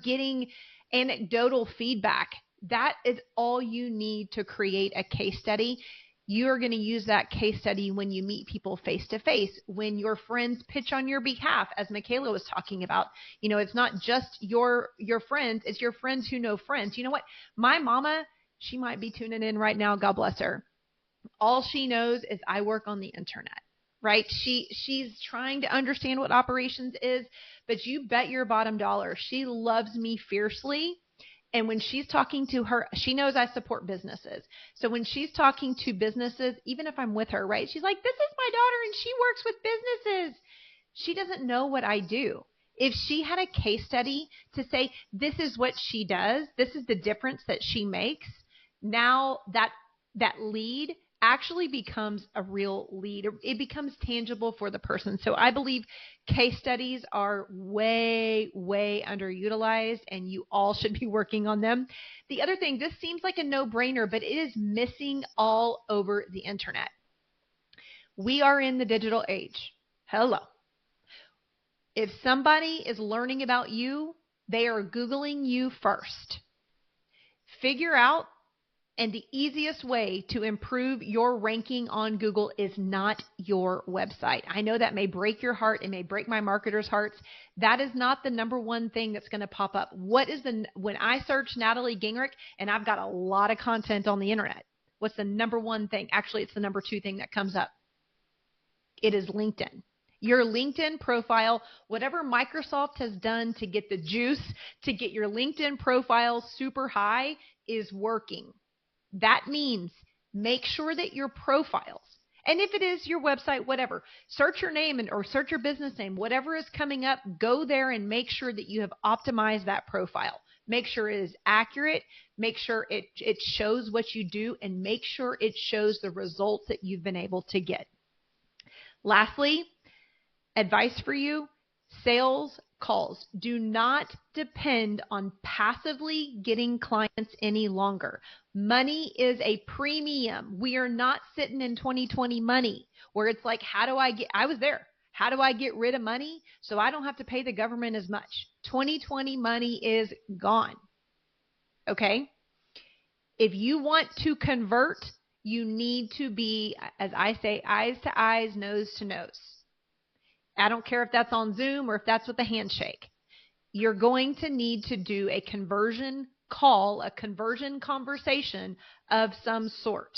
getting anecdotal feedback. That is all you need to create a case study. You are going to use that case study when you meet people face to face, when your friends pitch on your behalf, as Michaela was talking about. It's not just your friends, it's your friends who know friends. You know what? My mama, she might be tuning in right now. God bless her. All she knows is I work on the internet, right? She's trying to understand what operations is, but you bet your bottom dollar she loves me fiercely. And when she's talking to her, she knows I support businesses. So when she's talking to businesses, even if I'm with her, right, she's like, this is my daughter and she works with businesses. She doesn't know what I do. If she had a case study to say, this is what she does, this is the difference that she makes, now that lead actually becomes a real lead. It becomes tangible for the person. So I believe case studies are way, way underutilized, and you all should be working on them. The other thing, this seems like a no-brainer, but it is missing all over the internet. We are in the digital age. Hello. If somebody is learning about you, they are Googling you first. Figure out. And the easiest way to improve your ranking on Google is not your website. I know that may break your heart. It may break my marketers' hearts. That is not the number one thing that's going to pop up. When I search Natalie Gingrich, and I've got a lot of content on the internet, what's the number one thing? Actually, it's the number two thing that comes up. It is LinkedIn. Your LinkedIn profile, whatever Microsoft has done to get the juice, to get your LinkedIn profile super high, is working. That means make sure that your profiles, and if it is your website, whatever, search your name or search your business name, whatever is coming up, go there and make sure that you have optimized that profile. Make sure it is accurate. Make sure it shows what you do, and make sure it shows the results that you've been able to get. Lastly, advice for you, Sales calls. Do not depend on passively getting clients any longer. Money is a premium. We are not sitting in 2020 money where it's like, I was there. How do I get rid of money so I don't have to pay the government as much? 2020 money is gone. Okay? If you want to convert, you need to be, as I say, eyes to eyes, nose to nose. I don't care if that's on Zoom or if that's with a handshake. You're going to need to do a conversion call, a conversion conversation of some sort.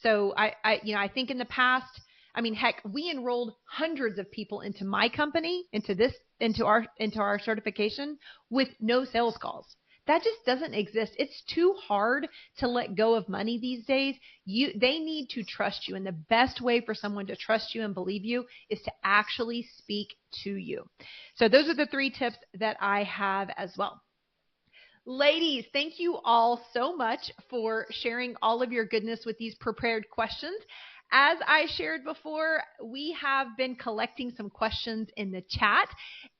So I think in the past, heck, we enrolled hundreds of people into my company, into our certification with no sales calls. That just doesn't exist. It's too hard to let go of money these days. They need to trust you. And the best way for someone to trust you and believe you is to actually speak to you. So those are the 3 tips that I have as well. Ladies, thank you all so much for sharing all of your goodness with these prepared questions. As I shared before, we have been collecting some questions in the chat.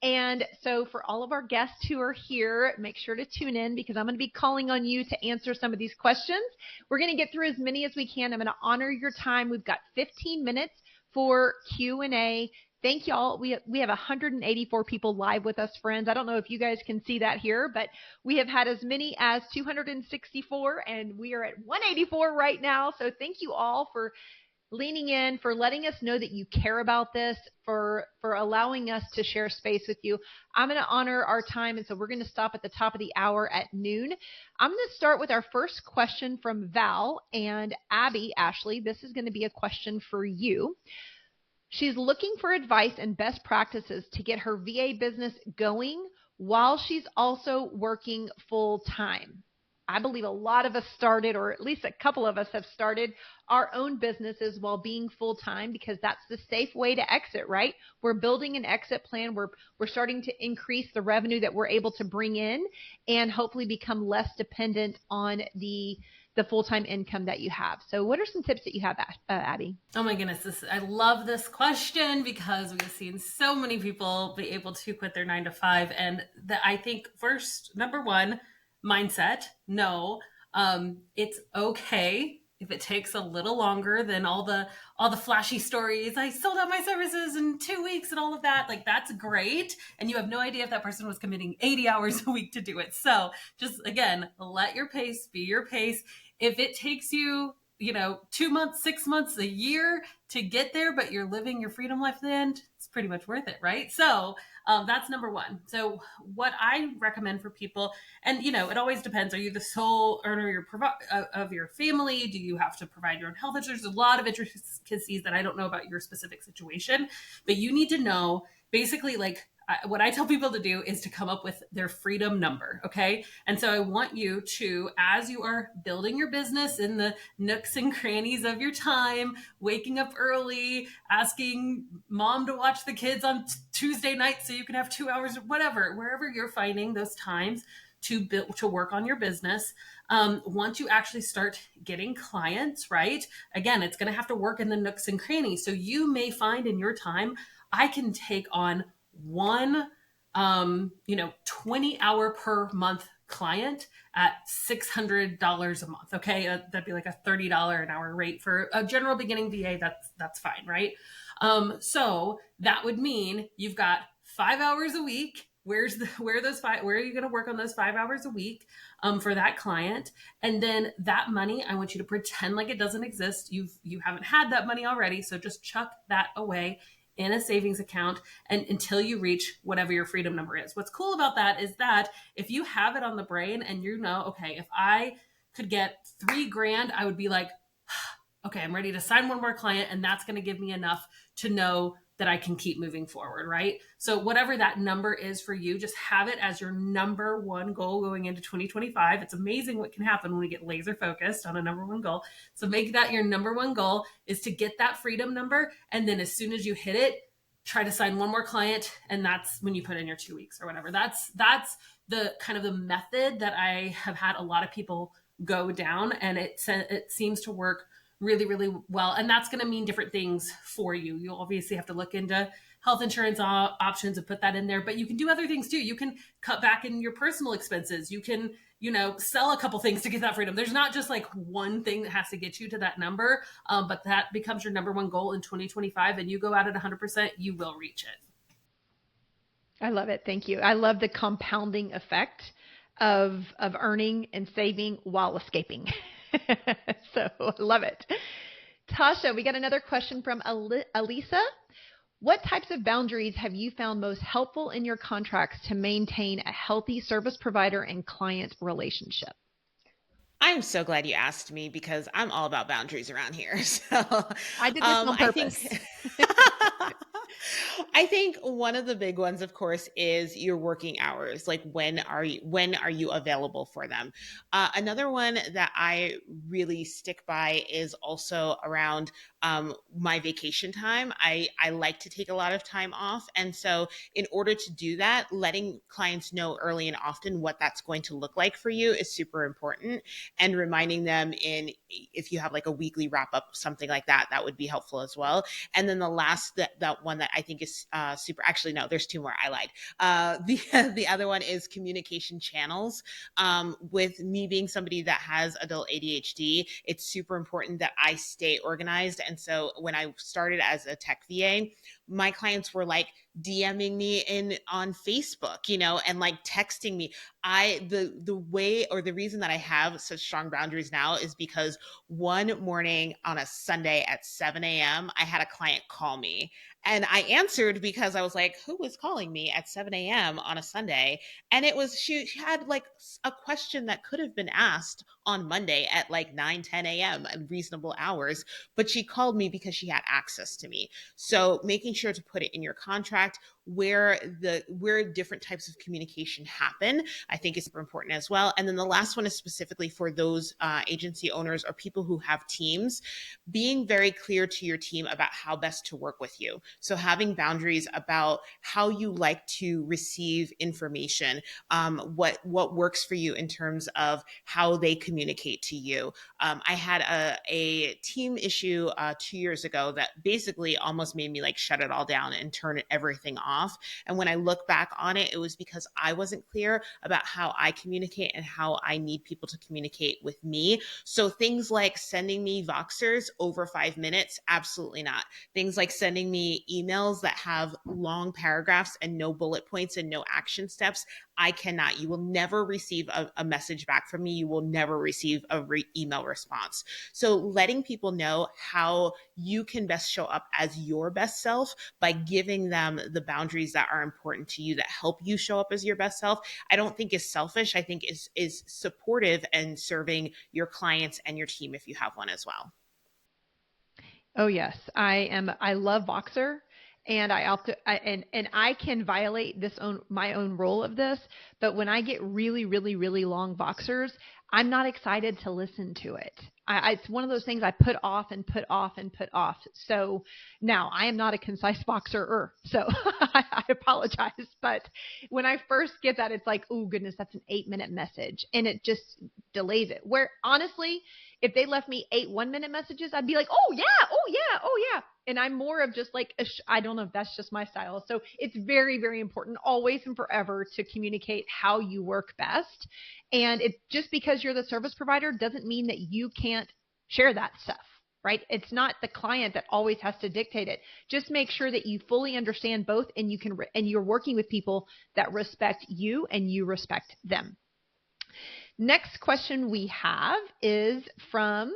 And so for all of our guests who are here, make sure to tune in because I'm going to be calling on you to answer some of these questions. We're going to get through as many as we can. I'm going to honor your time. We've got 15 minutes for Q&A. Thank y'all. We have 184 people live with us, friends. I don't know if you guys can see that here, but we have had as many as 264, and we are at 184 right now. So thank you all for leaning in, for letting us know that you care about this, for allowing us to share space with you. I'm going to honor our time, and so we're going to stop at the top of the hour at noon. I'm going to start with our first question from Val and Abby. Ashley, this is going to be a question for you. She's looking for advice and best practices to get her VA business going while she's also working full time. I believe a lot of us started, or at least a couple of us have started our own businesses while being full-time because that's the safe way to exit, right? We're building an exit plan. We're starting to increase the revenue that we're able to bring in and hopefully become less dependent on the full-time income that you have. So what are some tips that you have, Abby? Oh my goodness. I love this question because we've seen so many people be able to quit their 9-to-5. And I think first, number one, mindset. No, it's okay if it takes a little longer than all the flashy stories. I sold out my services in 2 weeks and all of that. Like, that's great. And you have no idea if that person was committing 80 hours a week to do it. So just, again, let your pace be your pace. If it takes you, 2 months, 6 months, a year to get there, but you're living your freedom life at the end, it's pretty much worth it, right? So that's number one. So what I recommend for people, and it always depends. Are you the sole earner of your family? Do you have to provide your own health insurance? There's a lot of intricacies that I don't know about your specific situation, but you need to know basically, like, what I tell people to do is to come up with their freedom number. Okay. And so I want you to, as you are building your business in the nooks and crannies of your time, waking up early, asking mom to watch the kids on Tuesday night so you can have 2 hours, whatever, wherever you're finding those times to work on your business. Once you actually start getting clients, right? Again, it's going to have to work in the nooks and crannies. So you may find in your time, I can take on one 20-hour per month client at $600 a month. Okay. That'd be like a $30 an hour rate for a general beginning VA. That's fine. Right. So that would mean you've got 5 hours a week. Where are you going to work on those 5 hours a week for that client? And then that money, I want you to pretend like it doesn't exist. You haven't had that money already. So just chuck that away in a savings account and until you reach whatever your freedom number is. What's cool about that is that if you have it on the brain and okay, if I could get $3,000, I would be like, okay, I'm ready to sign one more client and that's going to give me enough to know that I can keep moving forward, right? So whatever that number is for you, just have it as your number one goal going into 2025. It's amazing what can happen when we get laser focused on a number one goal. So make that your number one goal is to get that freedom number. And then as soon as you hit it, try to sign one more client. And that's when you put in your 2 weeks or whatever. That's the kind of the method that I have had a lot of people go down, and it seems to work really, really well. And that's going to mean different things for you. You'll obviously have to look into health insurance options and put that in there. But you can do other things too. You can cut back in your personal expenses. You can, sell a couple things to get that freedom. There's not just like one thing that has to get you to that number, but that becomes your number one goal in 2025, and you go at it 100%, you will reach it. I love it. Thank you. I love the compounding effect of earning and saving while escaping. So I love it. Tasha, we got another question from Elisa. What types of boundaries have you found most helpful in your contracts to maintain a healthy service provider and client relationship? I'm so glad you asked me because I'm all about boundaries around here. So I did this on purpose. I think one of the big ones, of course, is your working hours. Like when are you available for them? Another one that I really stick by is also around my vacation time. I like to take a lot of time off. And so in order to do that, letting clients know early and often what that's going to look like for you is super important. And reminding them if you have like a weekly wrap up, something like that, that would be helpful as well. And then the last, that one that I think is super, actually, no, there's two more. I lied. The other one is communication channels. With me being somebody that has adult ADHD, it's super important that I stay organized. And so when I started as a tech VA, my clients were like DMing me on Facebook, and like texting me. The way or the reason that I have such strong boundaries now is because one morning on a Sunday at 7 a.m., I had a client call me. And I answered because I was like, who was calling me at 7 a.m. on a Sunday? And it was, she had like a question that could have been asked on Monday at like 9, 10 a.m. and reasonable hours, but she called me because she had access to me. So making sure to put it in your contract where different types of communication happen, I think is super important as well. And then the last one is specifically for those agency owners or people who have teams, being very clear to your team about how best to work with you. So having boundaries about how you like to receive information, what works for you in terms of how they communicate to you. I had a team issue 2 years ago that basically almost made me like shut it all down and turn everything off. And when I look back on it, it was because I wasn't clear about how I communicate and how I need people to communicate with me. So things like sending me Voxers over 5 minutes, absolutely not. Things like sending me emails that have long paragraphs and no bullet points and no action steps, I cannot. You will never receive a message back from me. You will never receive a email response. So letting people know how you can best show up as your best self by giving them the boundaries that are important to you that help you show up as your best self, I don't think is selfish. I think is supportive and serving your clients and your team if you have one as well. Oh yes, I love Voxer. And I can violate my own rule of this, but when I get really, really, really long Voxers, I'm not excited to listen to it. It's one of those things I put off and put off and put off. So now I am not a concise Voxer, so I apologize. But when I first get that, it's like, oh goodness, that's an 8-minute message, and it just delays it. Where honestly, if they left me 8 1-minute messages, I'd be like, oh yeah, oh yeah, oh yeah. And I'm more of just like, I don't know if that's just my style. So it's very, very important always and forever to communicate how you work best. And it just because you're the service provider doesn't mean that you can't share that stuff, right? It's not the client that always has to dictate it. Just make sure that you fully understand both, and you're working with people that respect you and you respect them. Next question we have is from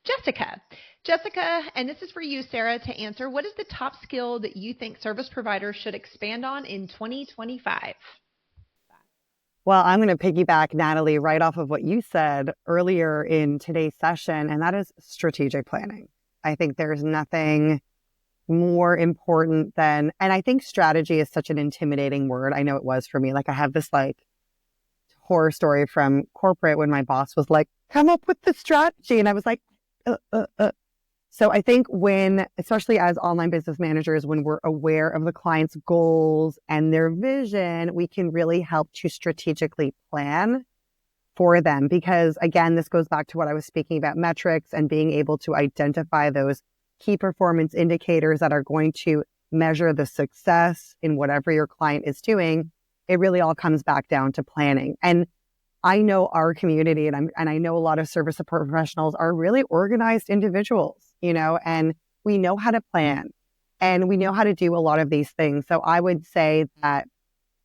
Jessica. Jessica, and this is for you, Sarah, to answer. What is the top skill that you think service providers should expand on in 2025? Well, I'm going to piggyback, Natalie, right off of what you said earlier in today's session, and that is strategic planning. I think there's nothing more important than, and I think strategy is such an intimidating word. I know it was for me. Like I have this horror story from corporate when my boss was like, come up with the strategy. And I was like, So I think especially as online business managers, when we're aware of the client's goals and their vision, we can really help to strategically plan for them. Because again, this goes back to what I was speaking about, metrics and being able to identify those key performance indicators that are going to measure the success in whatever your client is doing, it really all comes back down to planning. And I know our community, and I know a lot of service support professionals are really organized individuals, and we know how to plan and we know how to do a lot of these things. So I would say that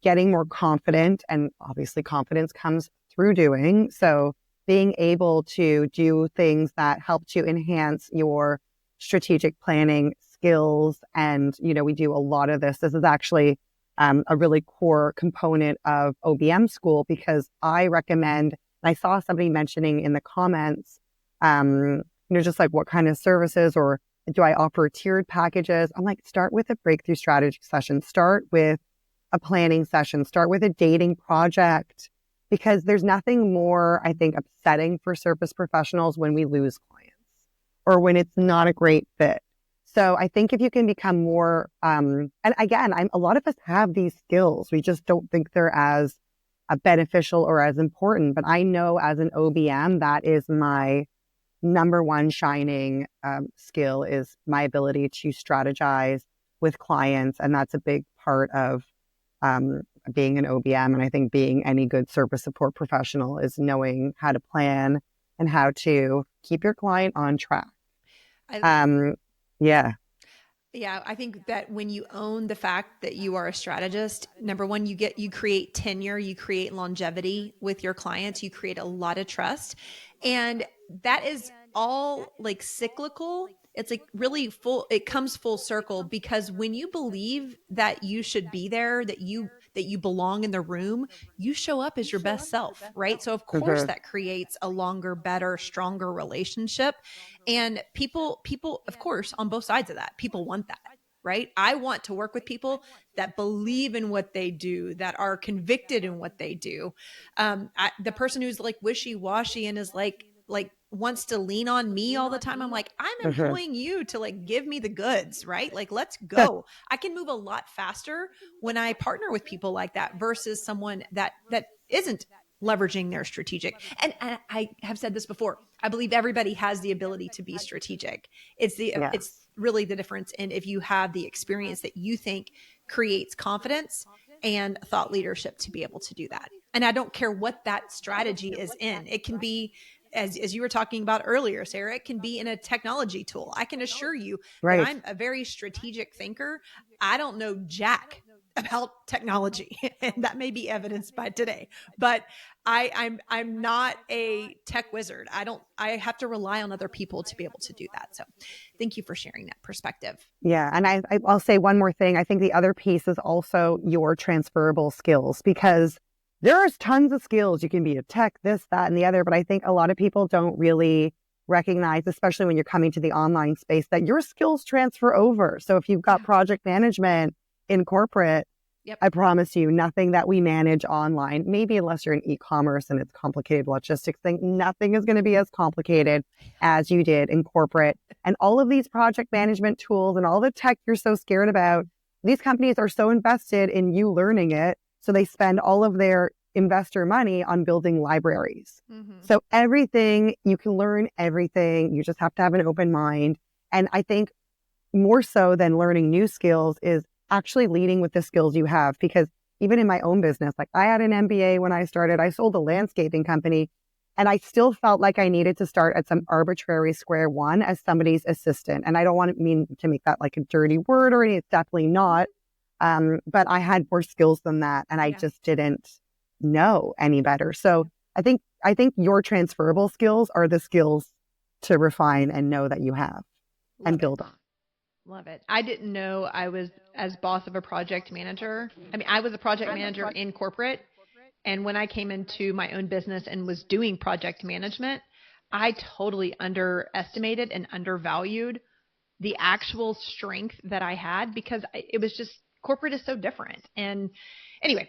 getting more confident, and obviously confidence comes through doing. So being able to do things that help to enhance your strategic planning skills. And, we do a lot of this. This is actually a really core component of OBM school, because I recommend, I saw somebody mentioning in the comments, just like what kind of services, or do I offer tiered packages? I'm like, start with a breakthrough strategy session, start with a planning session, start with a dating project, because there's nothing more, I think, upsetting for service professionals when we lose clients or when it's not a great fit. So I think if you can become more, and again, a lot of us have these skills. We just don't think they're as beneficial or as important. But I know as an OBM, that is my number one shining skill, is my ability to strategize with clients. And that's a big part of being an OBM. And I think being any good service support professional is knowing how to plan and how to keep your client on track. Yeah. Yeah, I think that when you own the fact that you are a strategist, number one, you create tenure, you create longevity with your clients, you create a lot of trust. And that is all like cyclical. It's like really it comes full circle, because when you believe that you should be there, that you belong in the room, you show up as your best self, right? So of course that creates a longer, better, stronger relationship. And people, of course, on both sides of that, people want that, right? I want to work with people that believe in what they do, that are convicted in what they do. The person who's like wishy-washy and is like wants to lean on me all the time, I'm like, I'm employing you to like give me the goods, right? Like, let's go. I can move a lot faster when I partner with people like that versus someone that isn't leveraging their strategic. And I have said this before, I believe everybody has the ability to be strategic. It's really the difference in if you have the experience that you think creates confidence and thought leadership to be able to do that. And I don't care what that strategy is in. It can be, as you were talking about earlier, Sarah, it can be in a technology tool. I can assure you that I'm a very strategic thinker. I don't know jack about technology, and that may be evidenced by today, but I'm not a tech wizard. I have to rely on other people to be able to do that. So thank you for sharing that perspective. Yeah. And I'll say one more thing. I think the other piece is also your transferable skills, because there's tons of skills. You can be a tech, this, that, and the other. But I think a lot of people don't really recognize, especially when you're coming to the online space, that your skills transfer over. So if you've got project management in corporate, I promise you, nothing that we manage online, maybe unless you're in e-commerce and it's complicated logistics thing, nothing is going to be as complicated as you did in corporate. And all of these project management tools and all the tech you're so scared about, these companies are so invested in you learning it. So they spend all of their investor money on building libraries. So everything, you can learn everything. You just have to have an open mind. And I think more so than learning new skills is actually leading with the skills you have. Because even in my own business, like I had an MBA when I started, I sold a landscaping company, and I still felt like I needed to start at some arbitrary square one as somebody's assistant. And I don't want to make that like a dirty word or anything. It's definitely not. But I had more skills than that, and I just didn't know any better. So I think your transferable skills are the skills to refine and know that you have and build on. Love it. I didn't know I was as boss of a project manager. I mean, I was a project manager in corporate. And when I came into my own business and was doing project management, I totally underestimated and undervalued the actual strength that I had, because it was just, corporate is so different. And anyway,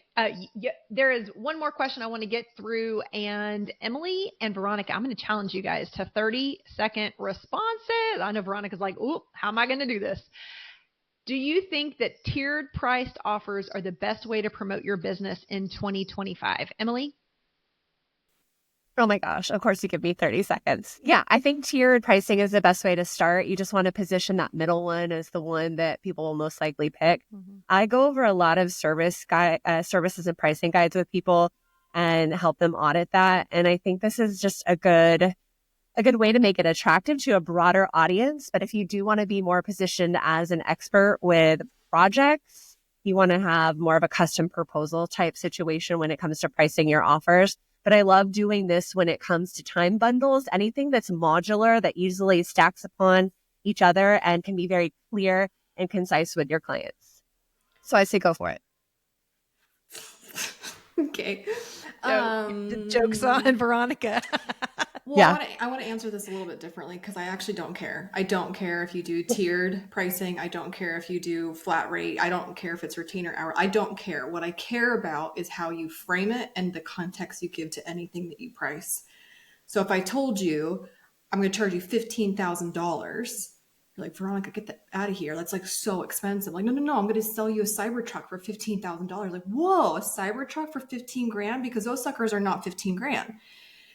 there is one more question I want to get through. And Emily and Veronica, I'm going to challenge you guys to 30-second responses. I know Veronica's like, "Ooh, how am I going to do this?" Do you think that tiered priced offers are the best way to promote your business in 2025? Emily? Oh my gosh. Of course, you give me 30 seconds. Yeah, I think tiered pricing is the best way to start. You just want to position that middle one as the one that people will most likely pick. I go over a lot of services and pricing guides with people and help them audit that. And I think this is just a good way to make it attractive to a broader audience. But if you do want to be more positioned as an expert with projects, you want to have more of a custom proposal type situation when it comes to pricing your offers. But I love doing this when it comes to time bundles, anything that's modular that easily stacks upon each other and can be very clear and concise with your clients. So I say go for it. Okay. The joke's on Veronica. Well, Yeah. I want to answer this a little bit differently because I actually don't care. I don't care if you do tiered pricing. I don't care if you do flat rate. I don't care if it's retainer hour. I don't care. What I care about is how you frame it and the context you give to anything that you price. So if I told you I'm going to charge you $15,000, you're like, Veronica, get that out of here. That's like so expensive. Like, no, I'm going to sell you a Cybertruck for $15,000. Like, whoa, a Cybertruck for 15 grand? Because those suckers are not 15 grand.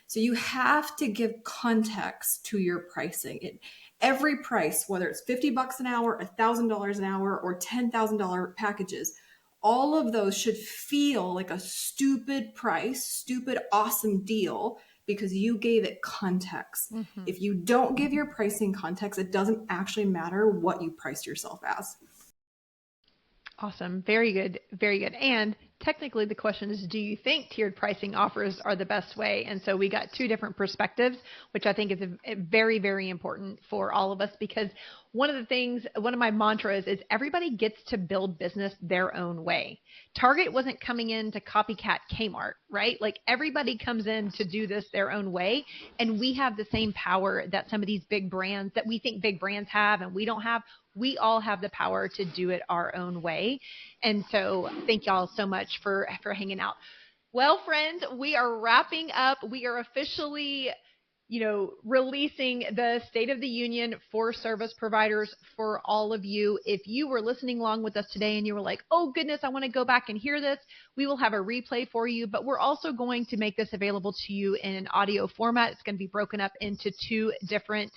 So you have to give context to your pricing. Every price, whether it's $50 an hour, $1,000 an hour, or $10,000 packages, all of those should feel like a stupid price, stupid, awesome deal because you gave it context. If you don't give your pricing context, it doesn't actually matter what you priced yourself as. Awesome. Very good. Very good. And technically the question is, do you think tiered pricing offers are the best way? And so we got two different perspectives, which I think is very, very important for all of us, because one of my mantras is everybody gets to build business their own way. Target wasn't coming in to copycat Kmart, right? Like everybody comes in to do this their own way. And we have the same power that some of these big brands that we think big brands have and we don't have. We all have the power to do it our own way. And so thank y'all so much for hanging out. Well, friends, we are wrapping up. We are officially, releasing the State of the Union for service providers for all of you. If you were listening along with us today and you were like, oh goodness, I want to go back and hear this, we will have a replay for you, but we're also going to make this available to you in an audio format. It's going to be broken up into two different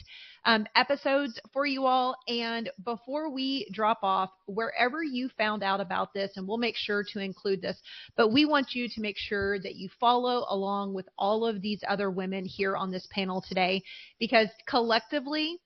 episodes for you all. And before we drop off, wherever you found out about this, and we'll make sure to include this, but we want you to make sure that you follow along with all of these other women here on this panel today, because collectively,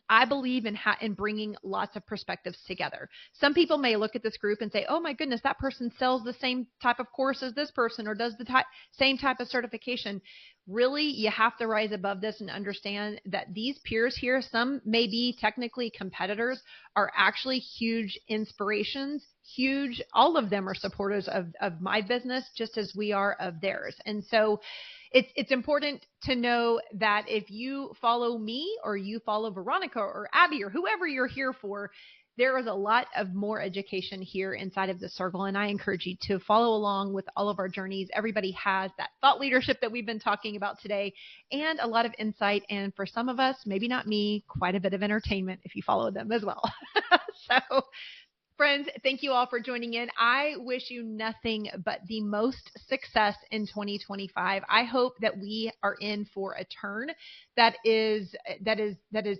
I believe in bringing lots of perspectives together. Some people may look at this group and say, oh my goodness, that person sells the same type of course as this person or does the same type of certification. Really, you have to rise above this and understand that these peers here, some may be technically competitors, are actually huge inspirations, huge. All of them are supporters of my business just as we are of theirs. And so it's important to know that if you follow me or you follow Veronica or Abby or whoever you're here for, there is a lot of more education here inside of the circle. And I encourage you to follow along with all of our journeys. Everybody has that thought leadership that we've been talking about today and a lot of insight. And for some of us, maybe not me, quite a bit of entertainment if you follow them as well. So friends, thank you all for joining in. I wish you nothing but the most success in 2025. I hope that we are in for a turn that is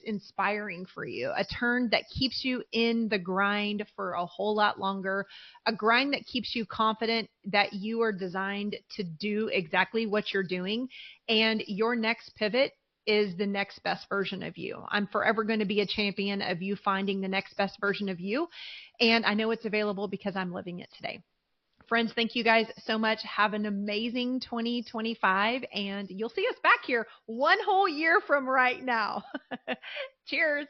inspiring for you, a turn that keeps you in the grind for a whole lot longer, a grind that keeps you confident that you are designed to do exactly what you're doing, and your next pivot is the next best version of you. I'm forever going to be a champion of you finding the next best version of you. And I know it's available because I'm living it today. Friends, thank you guys so much. Have an amazing 2025. And you'll see us back here one whole year from right now. Cheers.